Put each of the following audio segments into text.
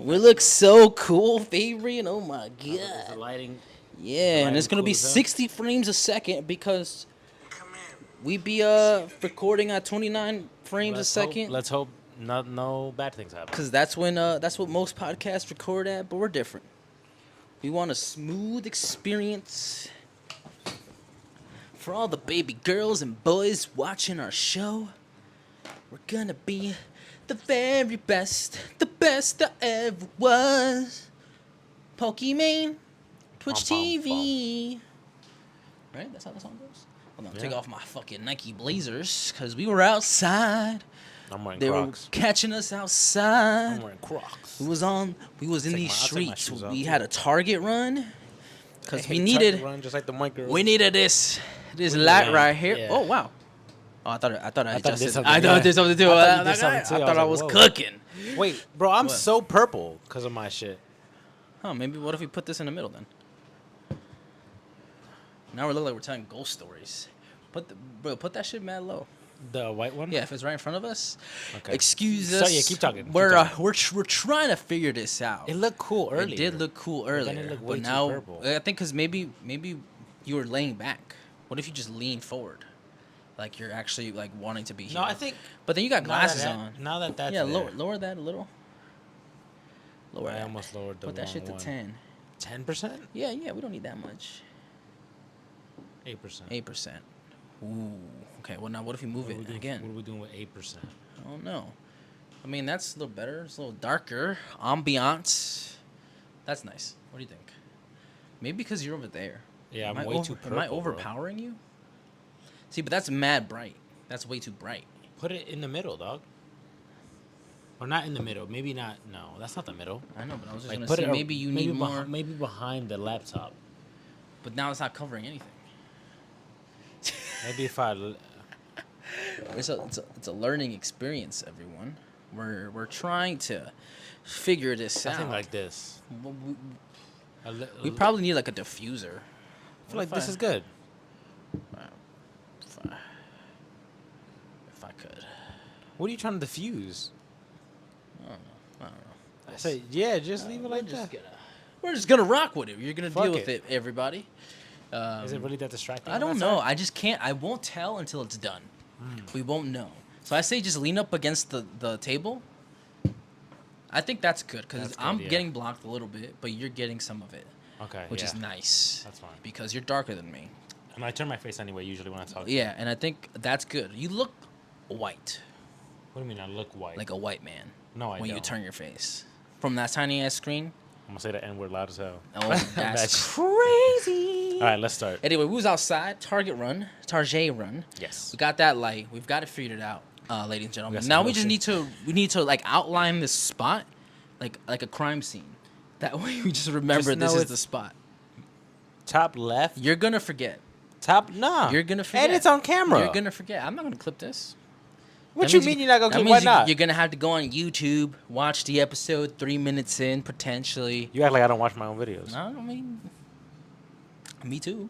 We look so cool, Fabian. Oh my Is the god. lighting? Yeah, and it's gonna cool be as hell? 60 frames a second because we be recording at 29 frames a second. Let's hope no bad things happen. Cause that's when that's what most podcasts record at, but we're different. We want a smooth experience for all the baby girls and boys watching our show. We're gonna be the very best, the best I ever was. Pokemon, Twitch Pom, pom, TV. Right? That's how the song goes. Hold on, Yeah. take off my fucking Nike Blazers, cause we were outside. I'm wearing They Crocs. were catching us outside. I'm wearing Crocs. We was in these I'll take my streets. shoes off, We too. had a Target run, cause we Hey, needed Tucker run just like the white girls. we needed this We light did, right here. yeah. Oh wow. Oh, I thought I thought I did adjusted. something, I thought I yeah. did something too. I thought you I did something, too. thought I was like, whoa. cooking. Wait, bro, I'm What? so purple because of my shit. Huh? Maybe what if we put this in the middle then? Now we look like we're telling ghost stories. Put that shit mad low. The white one? Yeah, if it's right in front of us. Okay. Excuse So, us. yeah, keep talking, keep We're talking. we're trying to figure this out. It looked cool earlier. It did look cool earlier, then it looked but way too now purple. I think because maybe you were laying back. What if you just lean forward, like you're actually like wanting to be here? No, I think. But then you got now glasses that- on. Now that that's Yeah, there, lower that a little. Lower I that. almost lowered the Put that wrong shit to one. 10. 10%? Yeah, we don't need that much. 8%. 8%. Ooh. Okay. Well, now what if we move What are we it doing- again? What are we doing with 8%? I don't know. I mean, that's a little better. It's a little darker. Ambiance. That's nice. What do you think? Maybe because you're over there. Yeah, I'm Am I way over- too purple. Am I bro. overpowering you? See, but that's mad bright. That's way too bright. Put it in the middle, dog. Or not in the middle. Maybe not. No, that's not the middle. I know, but I was just Like gonna put say it. maybe you need more. Maybe behind the laptop. But now it's not covering anything. Maybe if I. It's a learning experience, everyone. We're trying to figure this out. Something like this. We probably need like a diffuser. I feel like this is good. If I could. What are you trying to diffuse? I don't know. I say, yeah, just leave it like that. We're just gonna rock with it. You're gonna Fuck deal with it. it, everybody. Is it really that distracting? I on don't that know. side? I just can't. I won't tell until it's done. We won't know. So I say just lean up against the table. I think that's good because That's good, I'm yeah. getting blocked a little bit, but you're getting some of it, Okay. which yeah. is nice. That's fine. Because you're darker than me. And I turn my face anyway, usually when I talk. Yeah, and I think that's good. You look white, What do you mean I look white? like a white man, no, I when don't. you turn your face from that tiny ass screen. I'm gonna say the N word loud as hell. Oh, that's Imagine. crazy. All right, let's start. Anyway, we was outside, Target Yes. We got that light. We've got it figured out, ladies and gentlemen. some Now we just motion. need to like outline this spot, like a crime scene. That way we just remember Just know this is it's- the spot. Top left. You're gonna forget. Top nah. You're gonna forget. And it's on camera. You're gonna forget. I'm not gonna clip this. What That you means mean you're not gonna that clip? means Why not? You're gonna have to go on YouTube, watch the episode 3 minutes in, potentially. You act like I don't watch my own videos. I mean, me too.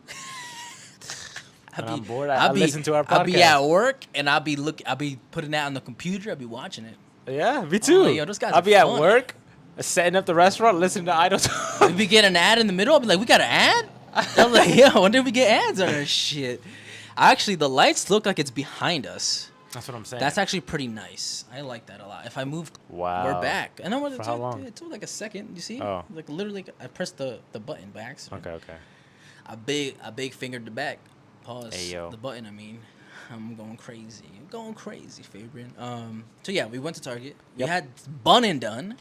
When I'm bored, I listen to our I'll be podcast. at work and I'll be putting that on the computer. I'll be watching it. Yeah, me too. Oh, yo, those guys I'll are be at fun. work, setting up the restaurant, listening to Idol We Talk. be getting an ad in the middle. I'll be like, we got an ad? I'm like, yo, when did we get ads on our shit? Actually, the lights look like it's behind us. That's what I'm saying. That's actually pretty nice. I like that a lot. If I moved, Wow. we're back. And I know For how long? It took like a second. You see? Oh. Like literally, I pressed the button by accident. Okay. I big fingered the back. Pause. Hey, yo. The button. I mean, I'm going crazy. Fabian. So yeah, we went to Target. We Yep. had bun and done.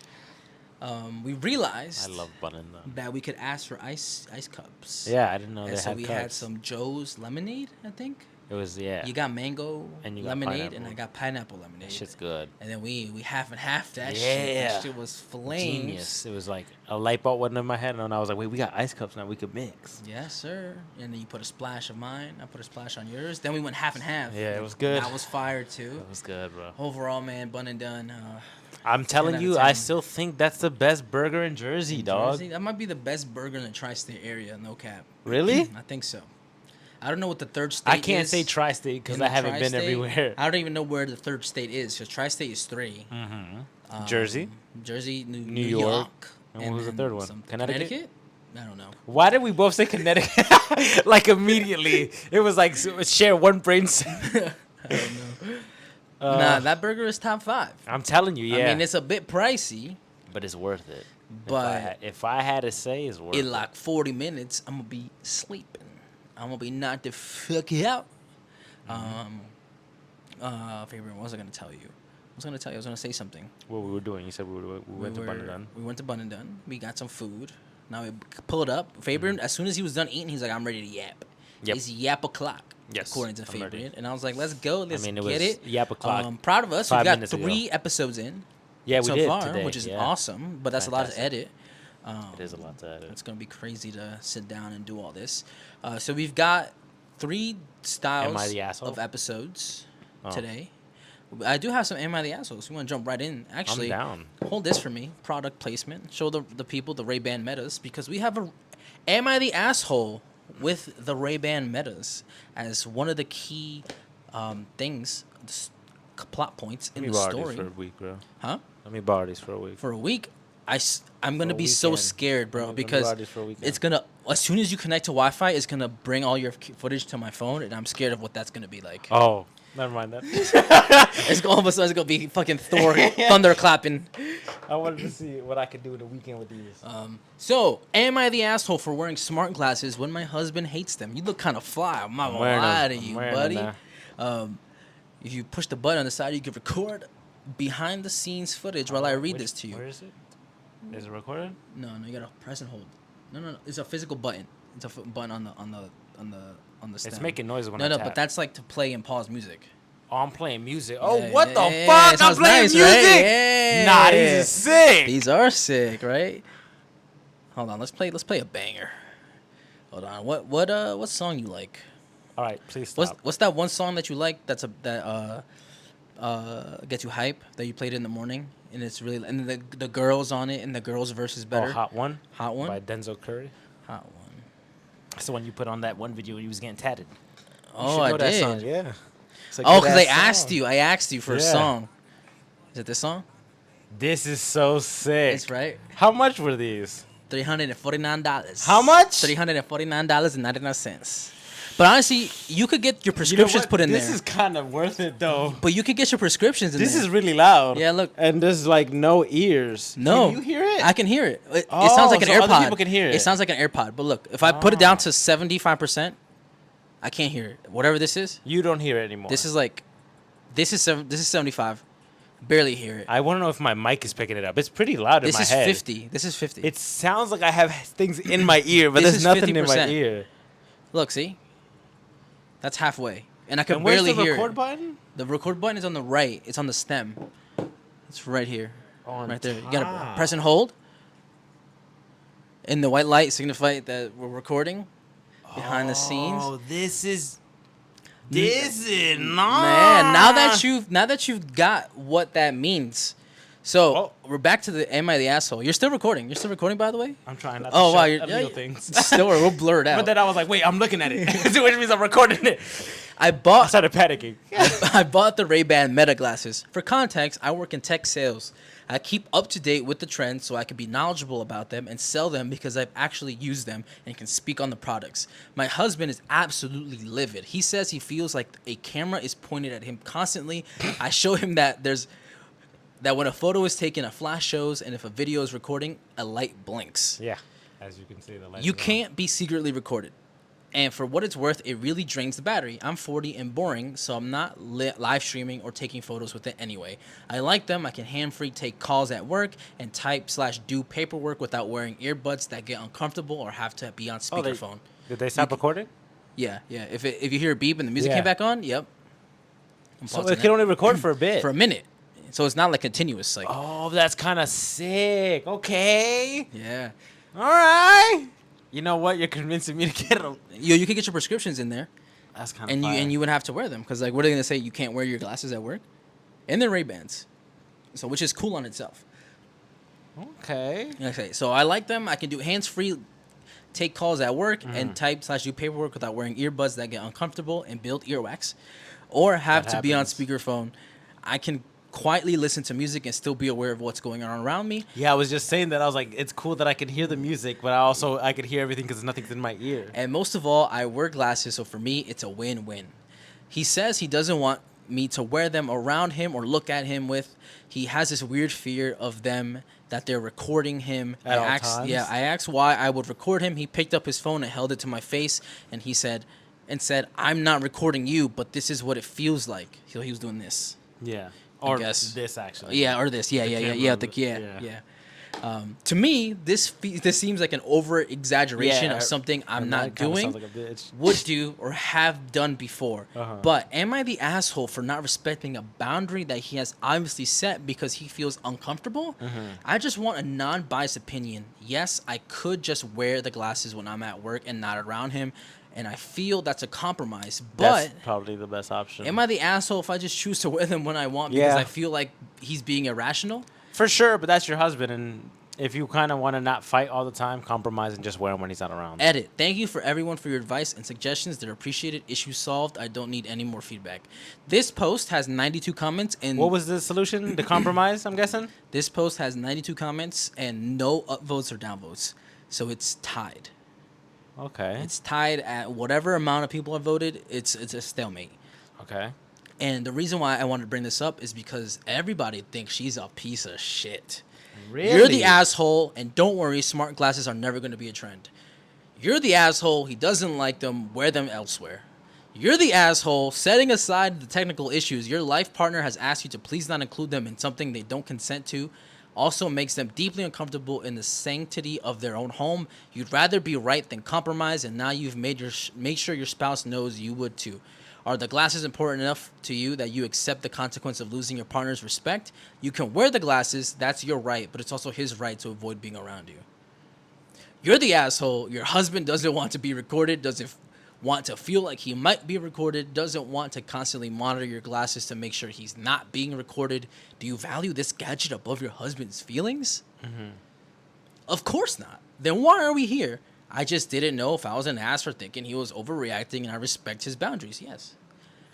We realized I love bunning them. that we could ask for ice cups. Yeah, I didn't know And they so had we cups. had some Joe's lemonade, I think. It was You got mango And you got lemonade, and pineapple. I got pineapple lemonade. That shit's good. And then we half and half that shit. Yeah. That shit was flames. Genius. It was like a light bulb went in my head, and I was like, wait, we got ice cups now. We could mix. Yes, sir. And then you put a splash of mine. I put a splash on yours. Then we went half and half. Yeah, it was good. That was fire too. That was good, bro. Overall, man, bun and done. I'm telling out of you, I 10. still think that's the best burger in Jersey, dog. Jersey, that might be the best burger in the tri-state area. No cap. Really? I think so. I don't know what the third state I is. can't say tri-state because in I the haven't been tri-state. everywhere. I don't even know where the third state is. Because tri-state is 3. Mm-hmm. Jersey. Jersey, New York. York. And what was the then third one? something- Connecticut? I don't know. Why did we both say Connecticut? Like immediately, it was like share one brain cell. I don't know. Nah, that burger is top 5. I'm telling you, yeah. I mean, it's a bit pricey, but it's worth it. but if I had to say, it's worth it. in like 40 minutes, I'm gonna be sleeping. I'm gonna be knocked the fuck out. Favorite, what was I gonna tell you? I was gonna say something. What we were doing? You said we went to Bun and Dun. We went to Bun and Dun. We got some food. Now we pulled up. Favorite, as soon as he was done eating, he's like, "I'm ready to yap." Yep. It's yap o'clock. Yes, according to I'm Favorite. ready. And I was like, "Let's go. Let's mean, it get was it." yap o'clock Proud of us. 5 We've got minutes ago. 3 episodes in. Yeah, we so did far, today, which is yeah. awesome. But that's a lot to Fantastic. edit. It is a lot to edit. It's gonna be crazy to sit down and do all this. So we've got 3 styles Am I the asshole? of episodes Oh. today. I do have some Am I the Assholes. We want to jump right in. Actually, down. hold this for me. Product placement. Show the people the Ray-Ban Metas because we have a Am I the Asshole with the Ray-Ban Metas as one of the key things, plot points in Let me the borrow story. these for a week, bro. Huh? Let me borrow these for a week. For a week, I'm gonna For a be so weekend. scared, bro, Let me because borrow these for a weekend. it's gonna as soon as you connect to Wi-Fi, it's gonna bring all your footage to my phone, and I'm scared of what that's gonna be like. Oh, never mind that. It's all of a sudden it's gonna be fucking Thor thunder clapping. I wanted to see what I could do in the weekend with these. So, am I the asshole for wearing smart glasses when my husband hates them? You look kind of fly. I'm not gonna wearing lie them. to I'm you, wearing them buddy. If you push the button on the side, you can record behind the scenes footage while I read this to you. Where is it? Is it recorded? No, you gotta press and hold. No. It's a physical button. It's a button on the stem. It's making noise when I No, tap. but that's like to play and pause music. Oh, I'm playing music. Oh, Yeah, what yeah, the yeah, fuck? it I'm sounds playing nice, music. right? Yeah. Nah, these are sick. These are sick, right? Hold on, let's play a banger. Hold on, what song you like? All right, please stop. What's that one song that you like that gets you hype that you played in the morning and it's really and the girls on it and the girls verse is better. Oh, Hot One. Hot One? by Denzel Curry. Hot One. That's the one you put on that one video when he was getting tatted. You Oh, should I know that did. song, yeah. It's a Oh, because good-ass I asked song. you. I asked you for a Yeah. song. Is it this song? This is so sick. It's right. How much were these? $349. How much? $349.99. But honestly, you could get your prescriptions put in This there. is kind of worth it though. But you could get your prescriptions in This there. is really loud. Yeah, look. And there's like no ears. No. Can you hear it? I can hear it. It Oh, sounds like an so AirPod. other people can hear It it. sounds like an AirPod. But look, if I put it down to 75%, I can't hear it. Whatever this is, You don't hear it anymore. this is 75. Barely hear it. I want to know if my mic is picking it up. It's pretty loud in This my is head. 50. This is 50. It sounds like I have things in my ear, but This there's is nothing in my 50%. ear. Look, see? That's halfway. And I can And where's barely the hear record it. button? The record button is on the right. It's on the stem. It's right here. On Right there. You gotta top. press and hold. And the white light signify that we're recording behind the scenes. Oh, this is nice. Man, now that you've got what that means. So Oh. we're back to the Am I the Asshole? You're still recording. You're still recording, by the way? I'm trying not to Oh show wow, you're illegal things. Still, we'll blur it out. But then I was like, wait, I'm looking at it. Which means I'm recording it. I I bought started panicking. I bought the Ray-Ban Meta glasses. For context, I work in tech sales. I keep up to date with the trends so I can be knowledgeable about them and sell them because I've actually used them and can speak on the products. My husband is absolutely livid. He says he feels like a camera is pointed at him constantly. I show him that when a photo is taken, a flash shows, and if a video is recording, a light blinks. Yeah. As you can see, the light You is on. can't be secretly recorded. And for what it's worth, it really drains the battery. I'm 40 and boring, so I'm not live streaming or taking photos with it anyway. I like them. I can hand-free take calls at work and type/do paperwork without wearing earbuds that get uncomfortable or have to be on Oh, speakerphone. Did they stop recording? Yeah. If you hear a beep and the music Yeah. came back on, yep. I'm So pausing it can it. only record for a bit. for a minute. So it's not like continuous. Like, Oh, that's kind of sick. Okay. yeah. All right. You know what? You're convincing me to get them. You could get your prescriptions in there. That's kind of And you would have to wear them because like what are they gonna say? You can't wear your glasses at work, and they're Ray-Bans, so which is cool on itself. Okay. Okay, so I like them. I can do hands-free, take calls at work, Mm-hmm. and type/do paperwork without wearing earbuds that get uncomfortable and build earwax, or have That to be on happens. speakerphone. I can quietly listen to music and still be aware of what's going on around me. Yeah, I was just saying that. I was like, it's cool that I can hear the music, but I could hear everything because nothing's in my ear. And most of all, I wear glasses, so for me, it's a win-win. He says he doesn't want me to wear them around him or look at him with. He has this weird fear of them, that they're recording him. At all times? Yeah, I asked why I would record him. He picked up his phone and held it to my face, and he said, I'm not recording you, but this is what it feels like. So he was doing this. Yeah. Or guess. this, actually. Yeah, or this. Yeah. To me, this seems like an over exaggeration of something I'm not doing, Sounds like a bitch. would do, or have done before. Uh-huh. But am I the asshole for not respecting a boundary that he has obviously set because he feels uncomfortable? I just want a non-biased opinion. Yes, I could just wear the glasses when I'm at work and not around him, and I feel that's a compromise. But That's probably the best option. am I the asshole if I just choose to wear them when I want because Yeah. I feel like he's being irrational? For sure, but that's your husband, and if you kind of want to not fight all the time, compromise and just wear him when he's not around. Edit. Thank you for everyone for your advice and suggestions. They're appreciated. Issue solved. I don't need any more feedback. This post has 92 comments and What was the solution? The compromise, I'm guessing? this post has 92 comments and no upvotes or downvotes. So it's tied. Okay. It's tied at whatever amount of people have voted. It's a stalemate. Okay. And the reason why I wanted to bring this up is because everybody thinks she's a piece of shit. Really? You're the asshole, and don't worry, smart glasses are never going to be a trend. You're the asshole, he doesn't like them, wear them elsewhere. You're the asshole, setting aside the technical issues, your life partner has asked you to please not include them in something they don't consent to, also makes them deeply uncomfortable in the sanctity of their own home. You'd rather be right than compromise, and now you've made sure your spouse knows you would too. Are the glasses important enough to you that you accept the consequence of losing your partner's respect? You can wear the glasses, that's your right, but it's also his right to avoid being around you. You're the asshole. Your husband doesn't want to be recorded, doesn't want to feel like he might be recorded, doesn't want to constantly monitor your glasses to make sure he's not being recorded. Do you value this gadget above your husband's feelings? Of course not. Then why are we here? I just didn't know if I was an ass for thinking he was overreacting, and I respect his boundaries. Yes.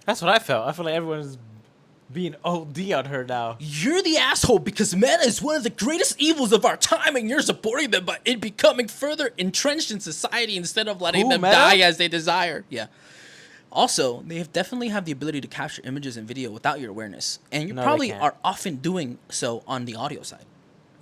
That's what I felt. I feel like everyone's being OD on her now. You're the asshole because men is one of the greatest evils of our time, and you're supporting them by it becoming further entrenched in society instead of letting them Meta? die as they desire. Yeah. Also, they definitely have the ability to capture images and video without your awareness, and you No, they probably can't. are often doing so on the audio side.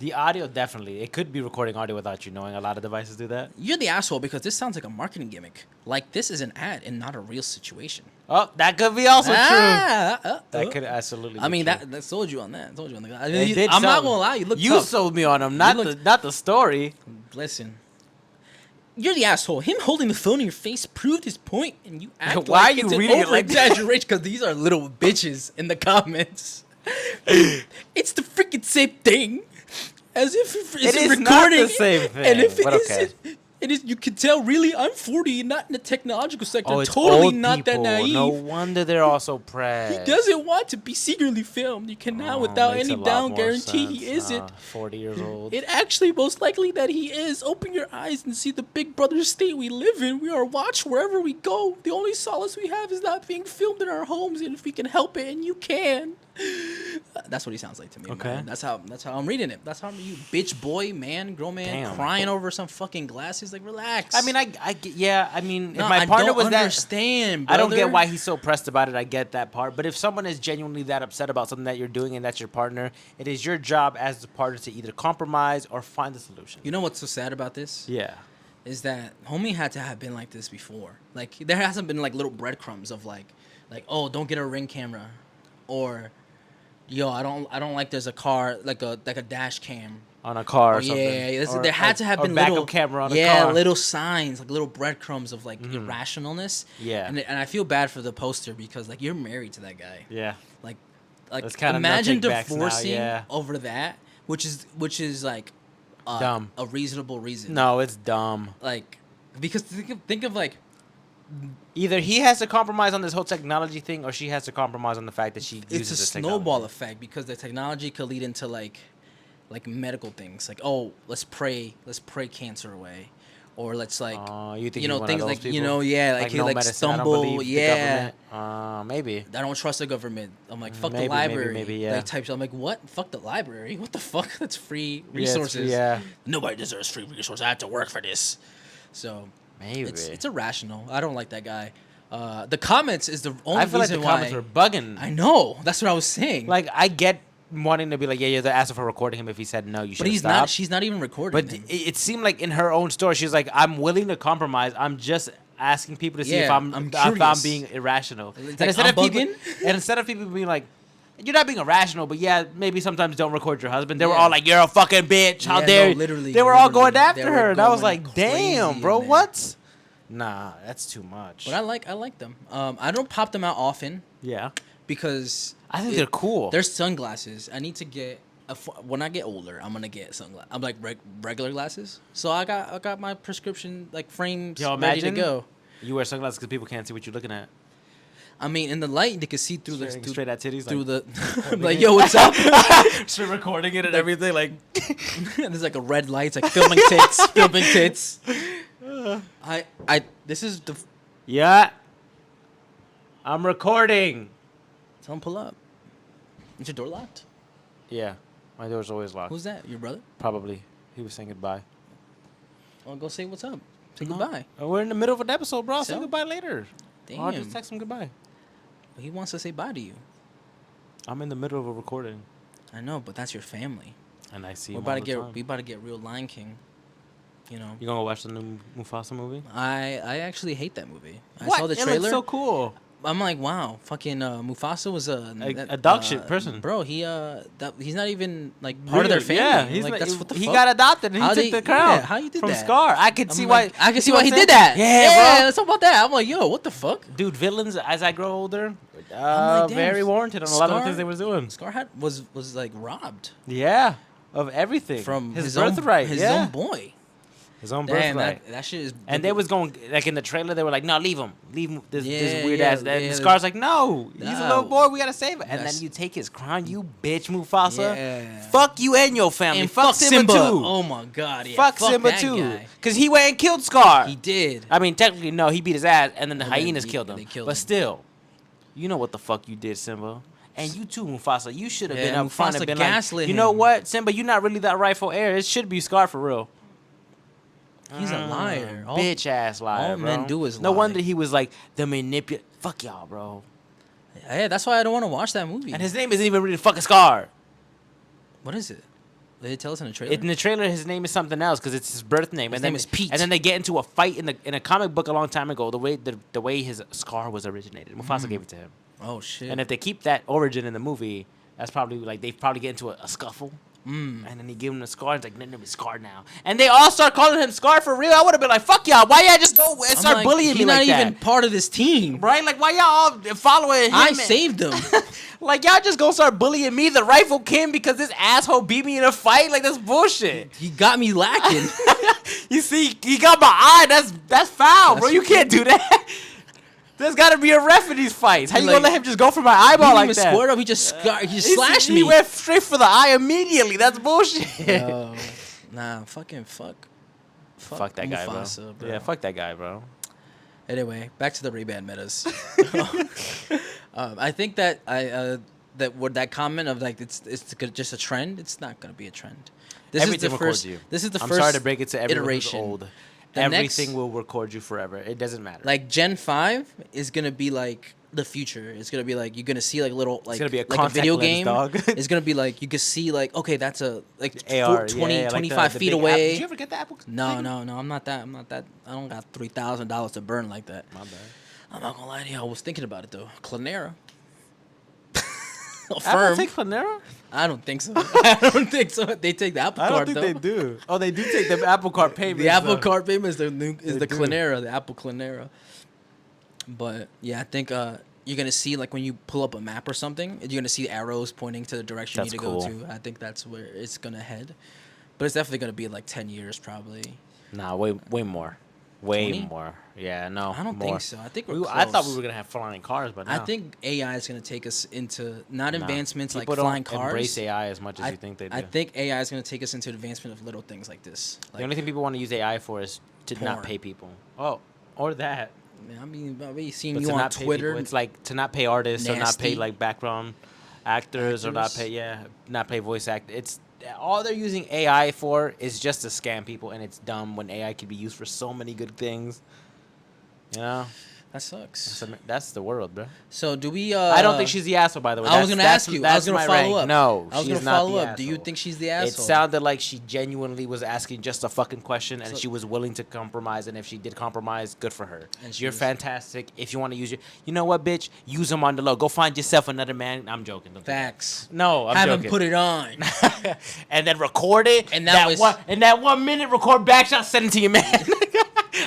The audio, definitely. It could be recording audio without you knowing. A lot of devices do that. You're the asshole because this sounds like a marketing gimmick. Like this is an ad and not a real situation. Oh, that could be also true. That That could absolutely. I mean, be true. that sold you on that. Sold you on the guy. I They mean, did I'm not sell- gonna lie. You look You tough. sold me on them, not look- not the story. Listen. You're the asshole. Him holding the phone in your face proved his point, and you act Why like are you it's an reading it like that? over-exaggeration because these are little bitches in the comments. It's the freaking same thing. As if it's It is recording. not the same And if thing, but it okay. isn't, it is. You can tell. Really, I'm 40, not in the technological sector. Oh, it's totally old not people. that naive. No wonder they're all so He pressed. doesn't want to be secretly filmed. You cannot, without Makes any a lot down more guarantee, sense. he isn't. 40 years old. It actually most likely that he is. Open your eyes and see the big brother state we live in. We are watched wherever we go. The only solace we have is not being filmed in our homes, and if we can help it, and you can. That's what he sounds like to me. Okay. Man. That's how I'm reading it. That's how you bitch boy man grown man Damn. crying over some fucking glasses. Like relax. I mean, I get, yeah. I mean, no, if my I partner don't was that, understand. I don't brother. get why he's so pressed about it. I get that part. But if someone is genuinely that upset about something that you're doing and that's your partner, it is your job as the partner to either compromise or find a solution. You know what's so sad about this? Yeah. Is that homie had to have been like this before. Like there hasn't been like little breadcrumbs of like oh, don't get a Ring camera, or yo, I don't like there's a car like a dash cam. On a car or Oh, something. yeah, Or- there had to have or been backup little camera on a yeah, car. little signs, like little breadcrumbs of like irrationalness. Yeah. and I feel bad for the poster because like you're married to that guy. Yeah. Like That's kinda no imagine take-backs now, divorcing yeah. over that, which is like Dumb. a reasonable reason. No, it's dumb. Like because think of like. Either he has to compromise on this whole technology thing, or she has to compromise on the fact that she uses It's a this snowball technology. effect because the technology could lead into like medical things, like oh let's pray cancer away, or let's like You think you know he's one of things those like people? like he no like medicine, I don't stumble. believe the Yeah. government. Maybe. I don't trust the government. I'm like, fuck the Maybe, library. yeah. Like type shit. I'm like, what? Fuck the library. What the fuck? That's free Yeah, it's resources. free, yeah. Nobody deserves free resources. I have to work for this. So Maybe. it's irrational. I don't like that guy. The comments is the only I feel like reason the comments why. were bugging. I know. That's what I was saying. Like, I get wanting to be like, yeah, you're the asshole for recording him. If he said no, you should. but he's stopped. not. She's not even recording. But him. it seemed like in her own story, she's like, I'm willing to compromise. I'm just asking people to see if Yeah, I'm I'm if I'm curious. being irrational. It's And like, instead I'm of people, bugging? and instead of people being like, you're not being irrational, but yeah, maybe sometimes don't record your husband. They were Yeah. all like, you're a fucking bitch. How Yeah, dare no, you? literally, They were all going literally. after They were her, and I was going like, crazy damn, in bro, there. what? Nah, that's too much. But I like them. I don't pop them out often Yeah, because I think they're cool. They're sunglasses. I need to get when I get older. I'm gonna get sunglasses. I'm like regular glasses. So I got my prescription like frames Yo, ready to imagine go. You wear sunglasses because people can't see what you're looking at. I mean, in the light, they can see through the Straight at titties, through like, the like, yo, what's up? straight recording it and everything. Like, There's like a red light, it's like filming tits, filming tits. This is the yeah, I'm recording. tell him pull up. Is your door locked? Yeah, my door's always locked. Who's that? Your brother? Probably. He was saying goodbye. Well, go say what's up. Say No. goodbye. We're in the middle of an episode, bro. Say So? goodbye later. I'll just Damn. text him goodbye. He wants to say bye to you. I'm in the middle of a recording, I know, but that's your family. and I see We're him about all to the get time. we about to get real Lion King. You know, You gonna go watch the new Mufasa movie? I actually hate that movie. I What? saw the It looks trailer. so cool. I'm like, wow, fucking Mufasa was A dog shit person. bro. He's not even like part of their family. Yeah, he's like like, that's what the he fuck. got adopted and How he took they- the crown. yeah, how you did from that? Scar. I could I'm see like, why. I can see what why he I'm did saying? that. Yeah, bro. let's talk about that. I'm like, yo, what the fuck? Dude, villains as I grow older, like, damn, very warranted on a lot of the Scar- things they were doing. Scar was like robbed Yeah, of everything from his own birthright. his yeah. own boy. His own Damn, birthright. that shit is. And they was going like in the trailer. They were like, "No, leave him. This Yeah, weird yeah, ass." And yeah, Scar's like, "No, he's a little No. boy. We gotta save him." And Yes. then you take his crown, you bitch, Mufasa. Yeah. Fuck you and your family. and fuck Simba, too. Oh my god, yeah. fuck Simba that too. guy. Cause he went and killed Scar. He did. I mean, technically, no, he beat his ass, and then the And then hyenas he- killed they him. killed But him. still, you know what the fuck you did, Simba. And you too, Mufasa. You should have Yeah, been up front Mufasa and been like, gaslit you know him. what, Simba, you're not really that rightful heir. It should be Scar for real. He's a liar. All- Bitch ass liar. all bro. men do is No lie. wonder he was like the manipulate. Fuck y'all, bro. Yeah, that's why I don't want to watch that movie. And his name isn't even really fucking Scar. What is it? Did they tell us in the trailer? In the trailer, his name is something else because it's his birth name. His and then, name is Pete. And then they get into a fight in a comic book a long time ago. The way his Scar was originated, Mufasa gave it to him. Oh shit. And if they keep that origin in the movie, that's probably like they probably get into a scuffle. Mm. And then he give him the Scar. It's like, no, name is Scar now. And they all start calling him Scar for real. I would have been like, fuck y'all. Why y'all just go and I'm start like, bullying me he's like not even that? part of this team. Right? Like, why y'all all following him? I and- saved him. Like, y'all just gonna start bullying me, the rightful king, because this asshole beat me in a fight? Like, that's bullshit. He got me lacking. You see, he got my eye. That's foul, bro. That's- You can't do that. There's got to be a ref in these fights. How you Like, gonna let him just go for my He eyeball didn't like even that? squared up. He just he slashed He me. went straight for the eye immediately. That's bullshit. Yo, nah, fuck. Fuck that guy, Mufasa, bro. Yeah, fuck that guy, bro. Anyway, back to the Ray-Ban metas. I think that that comment of like it's just a trend. It's not gonna be a trend. This Everything is the records first. you. This is the I'm first. sorry to break it to everyone who's iteration. old. The Everything next- will record you forever. It doesn't matter. Like Gen 5 is gonna be like the future. It's gonna be like you're gonna see like little like gonna be a like a contact video lens, game. dog. It's gonna be like you can see like okay that's a like AR, 20, yeah, like 25 the feet big Apple. away. Did you ever get the Apple? No, thing? no, I'm not that. I don't got $3,000 to burn like that. My bad. I'm not gonna lie to you. I was thinking about it though. Clonera. Apple Firm. take Panera? I don't think so. I don't think so. They take the Apple I Card don't think though. they do. Oh, they do take the Apple Card payments. The Apple though. Card payment is the They do. Clonera, the Apple Clonera. But yeah, I think you're gonna see like when you pull up a map or something, you're gonna see arrows pointing to the direction That's you need cool. to go to. I think that's where it's gonna head. But it's definitely gonna be in like 10 years probably. Nah, way more. Way 20? more. Yeah, no. I don't more. think so. I think we're I thought we close. were gonna have flying cars, but no. I think AI is gonna take us into not Nah. advancements like People don't flying cars. embrace AI as much as you think they do. I think AI is gonna take us into advancement of little things like this. the Like, only thing people want to use AI for is to porn. not pay people. Oh, or that. I mean, I've been seeing But you to on not pay Twitter. people, it's like to not pay artists or not pay Nasty. like background actors or not Actors. pay not pay voice act. It's all they're using AI for is just to scam people, and it's dumb when AI could be used for so many good things. You know, That sucks. that's the world, bro. So do we? I don't think she's the asshole, by the way. I was gonna ask you. I was gonna my follow rank. up. No, I was she's gonna not follow the up. Do you asshole. think she's the It asshole? sounded like she genuinely was asking just a fucking question, and So- she was willing to compromise. And if she did compromise, good for her. And she You're was- fantastic. If you want to use you know what, bitch? Use them on the low. Go find yourself another man. I'm joking. Don't do that. Facts. No, I'm Haven't joking. put it on. And then record it. And that was- in that 1 minute, record back shot, send it to your man.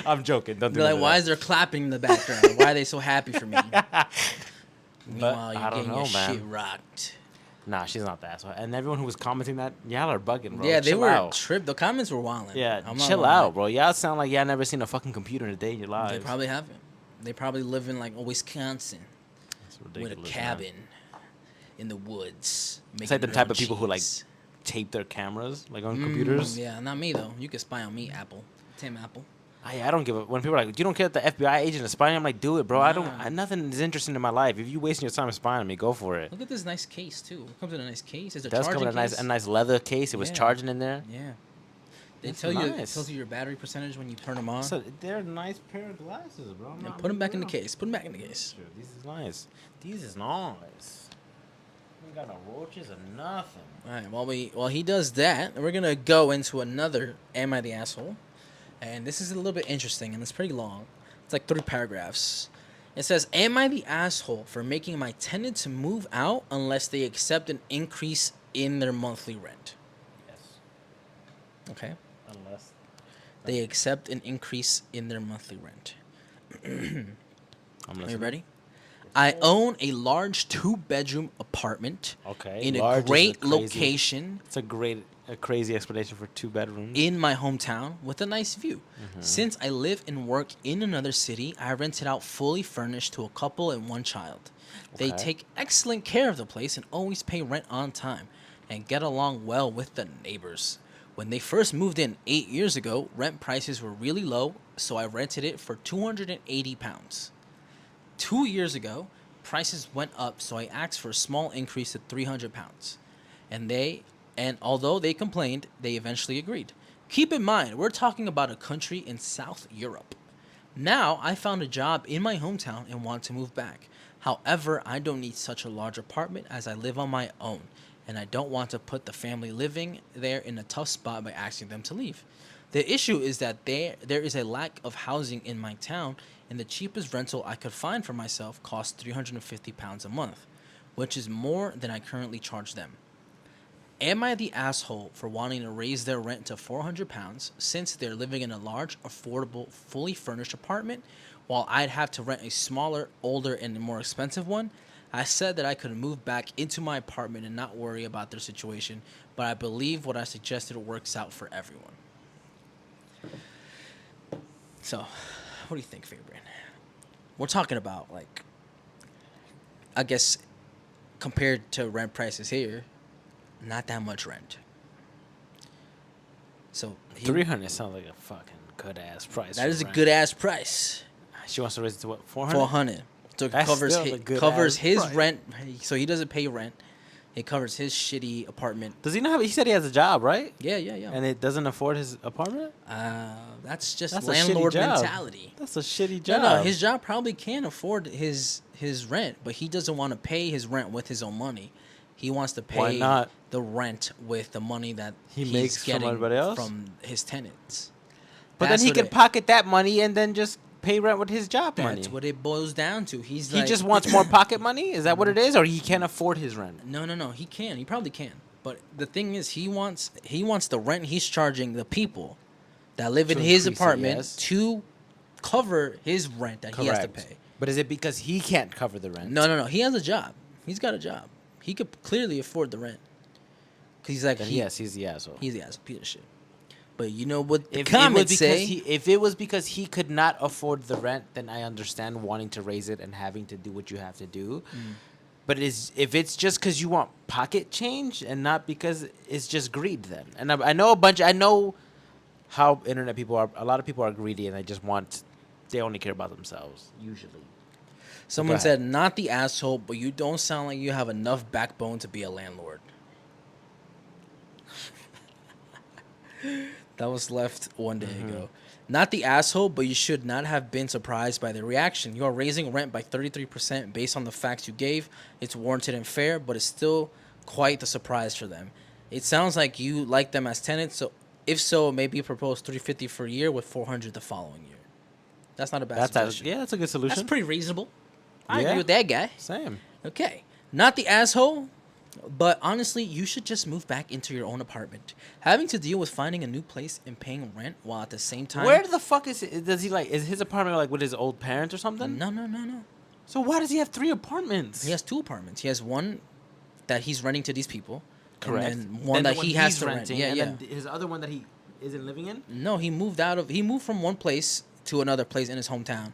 I'm joking. Don't do Be like, none why of is there clapping in the background? Why are they so happy for me? that. Meanwhile, you're I don't getting know, your man. shit rocked. Nah, she's not the asshole. And everyone who was commenting that, y'all are bugging, bro. Yeah, they Chill were out. tripped. The comments were wilding. Yeah, I'm not chill gonna lie. out, bro. Y'all sound like y'all never seen a fucking computer in a day in your lives. They probably haven't. They probably live in like Wisconsin It's with ridiculous, a man. cabin in the woods. It's like the making type their of people who like cheese. tape their cameras like on computers. Yeah, not me though. You can spy on me, Apple. Tim Apple. I don't give a. When people are like, you don't care that the FBI agent is spying, I'm like, do it, bro. Nah. Nothing is interesting in my life. If you wasting your time spying on me, go for it. Look at this nice case too. It comes in a nice case. Is It a does charging come in a case? nice leather case. It was Yeah. charging in there. Yeah. They That's tell you it nice. tells you your battery percentage when you turn them on. So they're a nice pair of glasses, bro. Yeah, put them back in the case. Put them back in the case. These is nice. These is nice. We got no roaches or nothing. All right. While he does that, we're gonna go into another "Am I the Asshole?" And this is a little bit interesting, and it's pretty long. It's like 3 paragraphs. It says, "Am I the asshole for making my tenants move out unless they accept an increase in their monthly rent?" Yes. Okay. Unless. They accept an increase in their monthly rent. I'm Are you listening. ready? I own a large 2-bedroom apartment Okay. in a large is great crazy- location It's a crazy explanation for 2 bedrooms. in my hometown with a nice view. Since I live and work in another city, I rent it out fully furnished to a couple and 1 child. They Okay. take excellent care of the place and always pay rent on time and get along well with the neighbors. When they first moved in 8 years ago, rent prices were really low, so I rented it for £280. 2 years ago, prices went up, so I asked for a small increase to £300. And although they complained, they eventually agreed. Keep in mind, we're talking about a country in South Europe. Now, I found a job in my hometown and want to move back. However, I don't need such a large apartment as I live on my own, and I don't want to put the family living there in a tough spot by asking them to leave. The issue is that there is a lack of housing in my town, and the cheapest rental I could find for myself costs £350 a month, which is more than I currently charge them. Am I the asshole for wanting to raise their rent to £400 since they're living in a large, affordable, fully furnished apartment, while I'd have to rent a smaller, older, and more expensive one? I said that I could move back into my apartment and not worry about their situation, but I believe what I suggested works out for everyone. So, what do you think, Fabian? We're talking about, like, I guess, compared to rent prices here, not that much rent. So, 300 sounds like a fucking good ass price. that for is a rent. good ass price. She wants to raise it to what? 400. 400. So it That's covers still a good covers ass his price. rent. So he doesn't pay rent. It covers his shitty apartment. Does he not have? He said he has a job, right? Yeah. And it doesn't afford his apartment. That's just That's a shitty landlord job. mentality. That's a shitty No, job. no, his job probably can afford his rent, but he doesn't want to pay his rent with his own money. He wants to Why pay not? the rent with the money that He he's makes from getting everybody else? from his tenants. But That's then he what can it- pocket that money and then just pay rent with his job That's money. what it boils down to. He He just wants more pocket money. Is that what it is, or he can't afford his rent? No. He can. He probably can. But the thing is, he wants the rent he's charging the people that live in To his increase it, apartment yes. to cover his rent that he has to pay. But is it because he can't cover the rent? No. He has a job. He's got a job. He could clearly afford the rent. 'Cause he's like, Then yes, he's the asshole. he's the ass piece of shit. But you know what the If comments it was because say? if it was because he could not afford the rent, then I understand wanting to raise it and having to do what you have to do. But if it's just because you want pocket change and not because it's just greed, then. And I know how internet people are. A lot of people are greedy and they only care about themselves usually. Someone ahead. said, "Not the asshole, but you don't sound like you have enough backbone to be a landlord." That was left one day ago. Not the asshole, but you should not have been surprised by the reaction. You are raising rent by 33% based on the facts you gave. It's warranted and fair, but it's still quite the surprise for them. It sounds like you like them as tenants, so if so, maybe propose 350 for a year with 400 the following year. That's not a bad suggestion. That's a good solution. That's pretty reasonable. I Yeah. agree with that guy. Same. Okay. Not the asshole, but honestly, you should just move back into your own apartment. Having to deal with finding a new place and paying rent while at the same time. Where the fuck does he like? Is his apartment like with his old parents or something? No. So why does he have 3 apartments? He has 2 apartments. He has one that he's renting to these people. Correct. And then one that the he has he's to renting, rent. Yeah, and yeah. then his other one that he isn't living in. No, he moved from one place to another place in his hometown.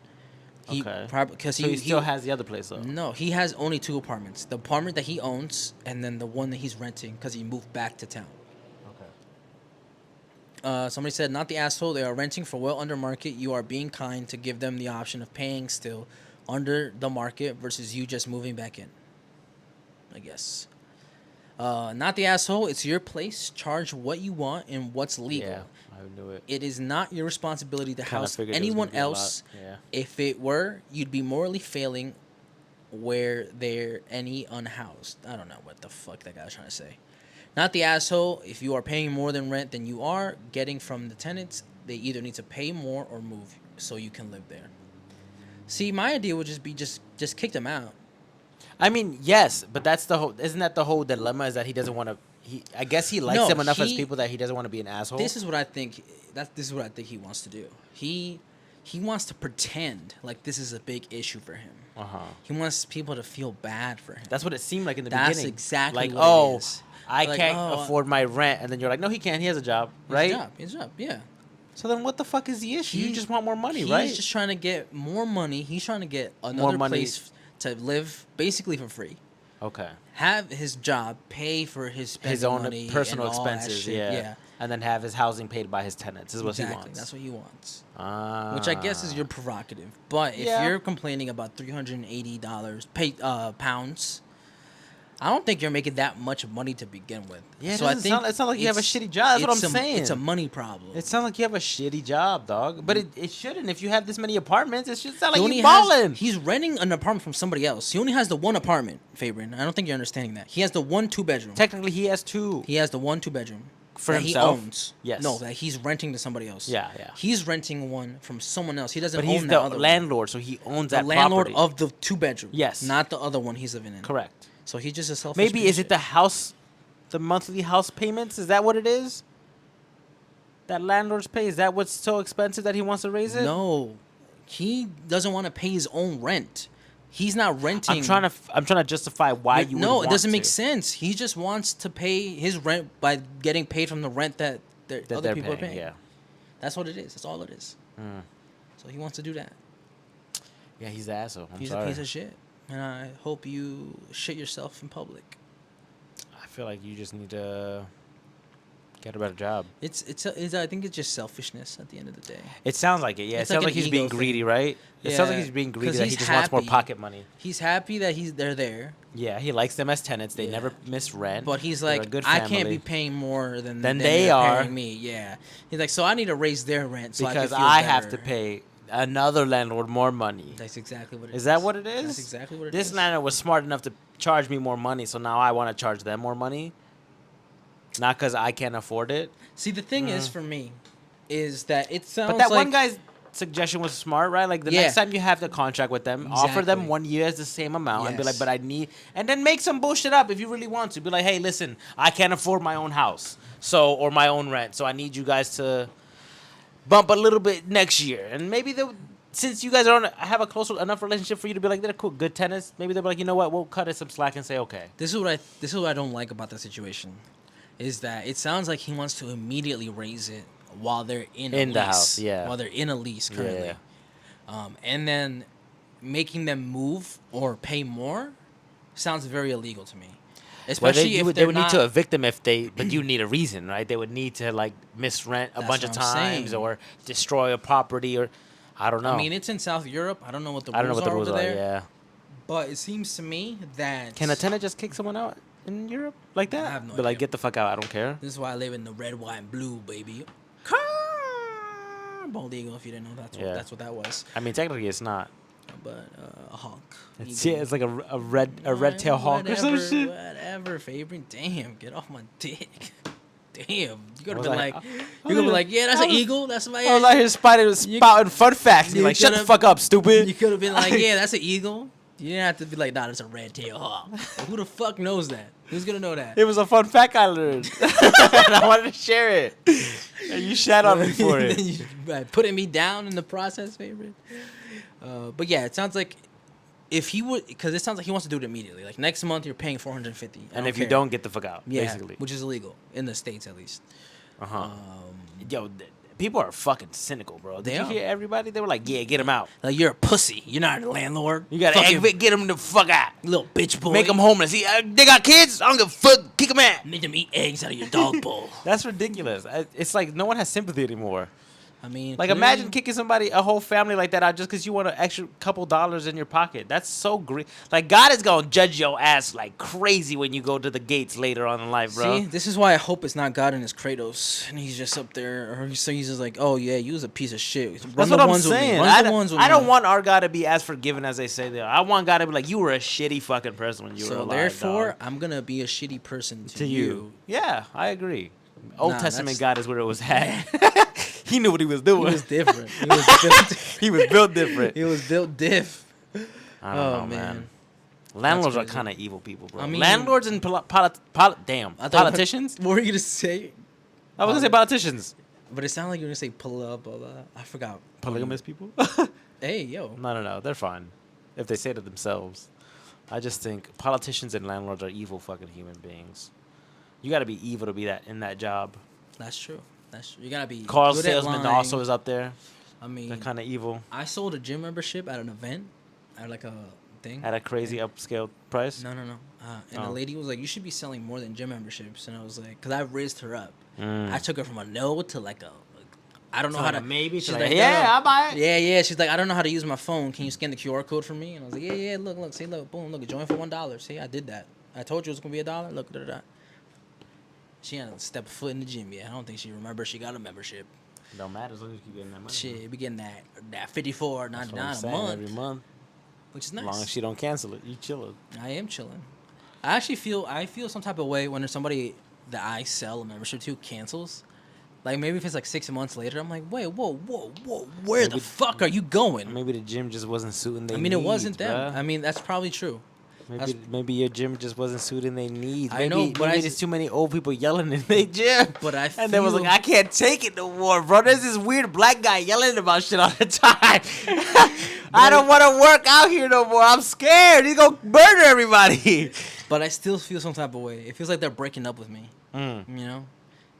He Okay. because So he still has the other place though. No, he has only 2 apartments. The apartment that he owns and then the one that he's renting because he moved back to town. Okay. Somebody said, not the asshole. They are renting for well under market. You are being kind to give them the option of paying still under the market versus you just moving back in. I guess. Not the asshole. It's your place. Charge what you want and what's legal. Yeah, I knew it. It is not your responsibility to Kinda house figured it was anyone gonna be a lot. else. Yeah. If it were, you'd be morally failing where there any unhoused. I don't know what the fuck that guy was trying to say. Not the asshole. If you are paying more than rent than you are getting from the tenants, they either need to pay more or move so you can live there. See, my idea would just be just kick them out. I mean, yes, but that's the whole. Isn't that the whole dilemma? Is that he doesn't want to. I guess he likes No, them enough as he- people that he doesn't want to be an asshole. This is what I think. This is what I think he wants to do. He wants to pretend like this is a big issue for him. He wants people to feel bad for him. That's what it seemed like in the That's beginning. exactly like, what it oh, is. I Like, can't oh, afford my rent, and then you're like, no, he can't. He has a job, right? His job, yeah. So then, what the fuck is the issue? You He- just want more money, He's right? just trying to get more money. He's trying to get another money. place to live basically for free. Okay. Have his job, pay for his spending His own money personal and all that expenses, shit. yeah. And then have his housing paid by his tenants. Is what exactly. he wants. That's what he wants. Ah. Which I guess is your prerogative. But if Yeah. you're complaining about $380 pounds, I don't think you're making that much money to begin with. Yeah, it so I doesn't think sound- it's not like you have a it's- shitty job. That's what it's I'm saying. It's a money problem. It sounds like you have a shitty job, dog. But it shouldn't. If you have this many apartments, it should sound He like only you balling. he's renting an apartment from somebody else. He only has the one apartment, Fabian. I don't think you're understanding that. He has the 1 2-bedroom. Technically, he has 2. He has the 1 2-bedroom For that himself? he owns. Yes. No, that he's renting to somebody else. Yeah, yeah. He's renting one from someone else. He doesn't But own he's that the other landlord, so he owns one. The that landlord property. of the 2-bedroom. Yes. Not the other one he's living in. Correct. So he's just a selfish Maybe piece is of it the house, the monthly house payments? Is that what it is? That landlords pay? Is that what's so expensive that he wants to raise shit. it? No. He doesn't want to pay his own rent. He's not renting. I'm trying to justify why you. No, would it doesn't want make to. sense. He just wants to pay his rent by getting paid from the rent that That other they're people paying, are paying. yeah. That's what it is. That's all it is. So he wants to do that. Yeah, he's the asshole. I'm He's sorry. a piece of shit. And I hope you shit yourself in public. I feel like you just need to get a better job. I think it's just selfishness at the end of the day. It sounds like it. Yeah, It's it sounds like like an he's being ego thing. greedy, right? It sounds like Yeah, he's being 'cause greedy. That he he's just wants more happy. pocket money. He's happy that they're there, Yeah, he likes them as tenants. They Yeah. never miss rent. but he's They're a like, good I can't family. be paying more than Than they they are. paying me. Yeah, he's like, so I need to raise their rent so because I, can feel I have to better. pay another landlord more money. That's exactly what it is. Is that what it is? That's exactly what it is. This landlord was smart enough to charge me more money, so now I want to charge them more money. Not because I can't afford it. See, the thing is for me, is that it sounds But that like one guy's suggestion was smart, right? Like the Yeah. next time you have the contract with them, offer them Exactly. 1 year as the same amount and be like, Yes. but I need, and then make some bullshit up if you really want to. Be like, hey, listen, I can't afford my own house, or my own rent, so I need you guys to bump a little bit next year. And maybe since you guys have a close enough relationship for you to be like, they're cool, good tenants, maybe they'll be like, you know what, we'll cut it some slack and say, okay. this is what I don't like about the situation, is that it sounds like he wants to immediately raise it while they're in a In lease, the house, yeah. while they're in a lease currently, Yeah. and then making them move or pay more sounds very illegal to me. Especially if they they're would not, need to evict them but you need a reason, right? They would need to like misrent a That's bunch of what I'm times saying. or destroy a property or I don't know. I mean, it's in South Europe. I don't know what the I don't know rules what the are rules over are. there. Yeah. But it seems to me that Can a tenant just kick someone out in Europe like that? I have no But like, idea. get the fuck out. I don't care. This is why I live in the red, white, and blue, baby. Bald eagle. If you didn't know, Yeah. that's what that was. I mean, technically, it's not. But a hawk. It's Eagle. it's like a red tail hawk or some Whatever, shit. Whatever, favorite. Damn, get off my dick. Damn, you could have was been like- like, I you was could be like- like, yeah, that's I an was- eagle. That's my. I was out here You- spouting fun facts. And you you're like, shut the could've- fuck up, stupid. You could have been like, yeah, that's an eagle. You didn't have to be like, nah, that's a red tail hawk. Like, who the fuck knows that? Who's gonna know that? It was a fun fact I learned, and I wanted to share it. And you shat on me for Then it. you, putting me down in the process, favorite. But yeah, it sounds like if he would, because it sounds like he wants to do it immediately. Like next month, you're paying $450. And if you don't, get the fuck out. yeah, Basically. which is illegal in the States at least. Uh-huh. Yo, people are fucking cynical, bro. Did They you are. hear everybody? They were like, yeah, get him out. Like you're a pussy. You're not a landlord. You gotta Fucking get him the fuck out. little bitch boy. Make them homeless. They got kids? I don't give a fuck. Kick them out. Make them eat eggs out of your dog bowl. That's ridiculous. It's like no one has sympathy anymore. I mean, Like, clearly- imagine kicking somebody, a whole family like that out just because you want an extra couple dollars in your pocket. That's so great. Like, God is going to judge your ass like crazy when you go to the gates later on in life, bro. See, this is why I hope it's not God in his Kratos, and he's just up there, or he's just like, oh yeah, you was a piece of shit. Run That's the what I'm ones with me. saying. Run the ones with I don't me. want our God to be as forgiving as they say they are. I want God to be like, you were a shitty fucking person when you were So alive, therefore, dog. I'm gonna be a shitty person To you. Yeah, I agree. Old Nah, Testament that's- God is where it was at. He knew what he was He doing. was different. He was built. He was built different. He was built diff. I don't Oh, know, man. man. Landlords are crazy. kind of evil people, bro. I mean- Landlords and I thought- politicians. What were you gonna say? I was gonna say politicians. But it sounded like you were gonna say pull up. Blah, blah. I forgot. Polygamous people? Hey, yo. No. They're fine. If they say it themselves. I just think politicians and landlords are evil fucking human beings. You gotta be evil to be in that job. That's true. That's true. You gotta be. Car good at salesman lying. also is up there. I mean, They're kind of evil I sold a gym membership at an event, at like a thing. at a crazy upscale price. No. And the Oh. lady was like, "You should be selling more than gym memberships." And I was like, "Cause I raised her up. Mm. I took her from a no to like a, I don't know So how like to. a maybe. She's She's like, like, yeah, "No." I'll buy it. Yeah. She's like, I don't know how to use my phone. Can you scan the QR code for me? And I was like, yeah. Look. See, look, boom, look. Join for $1. See, I did that. I told you it was gonna be $1. Look, da. She hadn't stepped foot in the gym yet. I don't think she remembers she got a membership. Don't matter as long as you keep getting that money. Shit, be getting that $54.99 That's what I'm a saying, month, every month. which is As long as nice. she don't cancel it, you chillin'. I am chilling. I actually feel some type of way when there's somebody that I sell a membership to cancels. Like maybe if it's like 6 months later, I'm like, wait, whoa, where the Maybe- fuck are you going? Maybe the gym just wasn't suiting their I mean, it needs, wasn't them. bruh. I mean, that's probably true. Maybe your gym just wasn't suiting their needs. I Maybe, know, but maybe I- there's too many old people yelling in their gym. But I and they was feel- like, I can't take it no more, bro. There's this weird black guy yelling about shit all the time. I don't want to work out here no more. I'm scared. He's gonna murder everybody. But I still feel some type of way. It feels like they're breaking up with me. Mm. You know,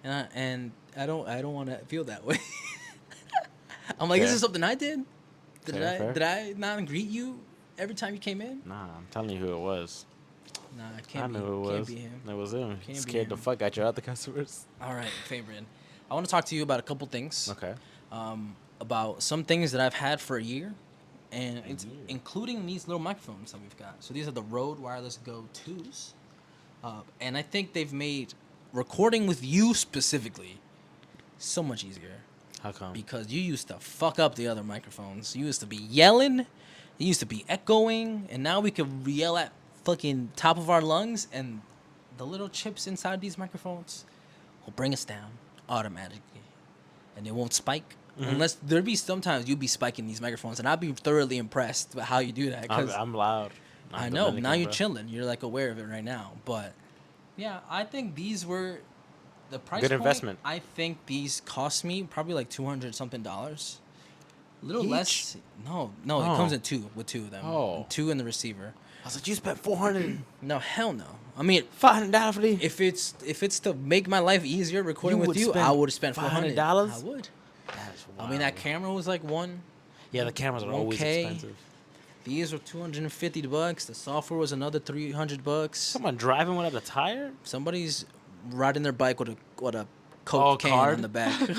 and I don't want to feel that way. I'm like, is Fair. this something I did? Fair. Did I not greet you every time you came in? Nah, I'm telling you who it was. Nah, it I can't knew be. who it Can't was. be him. It was him. Can't be Scared the him. fuck out your other customers. All right, favorite. I want to talk to you about a couple things. Okay. About some things that I've had for a year, and it's year. including these little microphones that we've got. So these are the Rode Wireless Go 2s, and I think they've made recording with you specifically so much easier How come? because you used to fuck up the other microphones. You used to be yelling, you used to be echoing, and now we can yell at fucking top of our lungs, and the little chips inside these microphones will bring us down automatically, and it won't spike. Unless there be sometimes you'd be spiking these microphones, and I'd be thoroughly impressed with how you do that. Cause I'm loud. I I'm know now Dominican, you're bro. chilling. You're like aware of it right now. But yeah, I think these were the price. Good point, investment. I think these cost me probably like $200 something. A little Each? less. No, it Oh. comes in two with two of them. Oh. Two in the receiver. I was like, you spent $400, No, hell no. I mean, $500 for these? if it's to make my life easier recording You with would you, spend I would have spent $400. $500? I would. That's I mean, that camera was like one. Yeah, the cameras are always Okay. expensive. These were $250. The software was another $300. Someone driving without a tire? Somebody's riding their bike with a Oh, Coke can card? on the back. The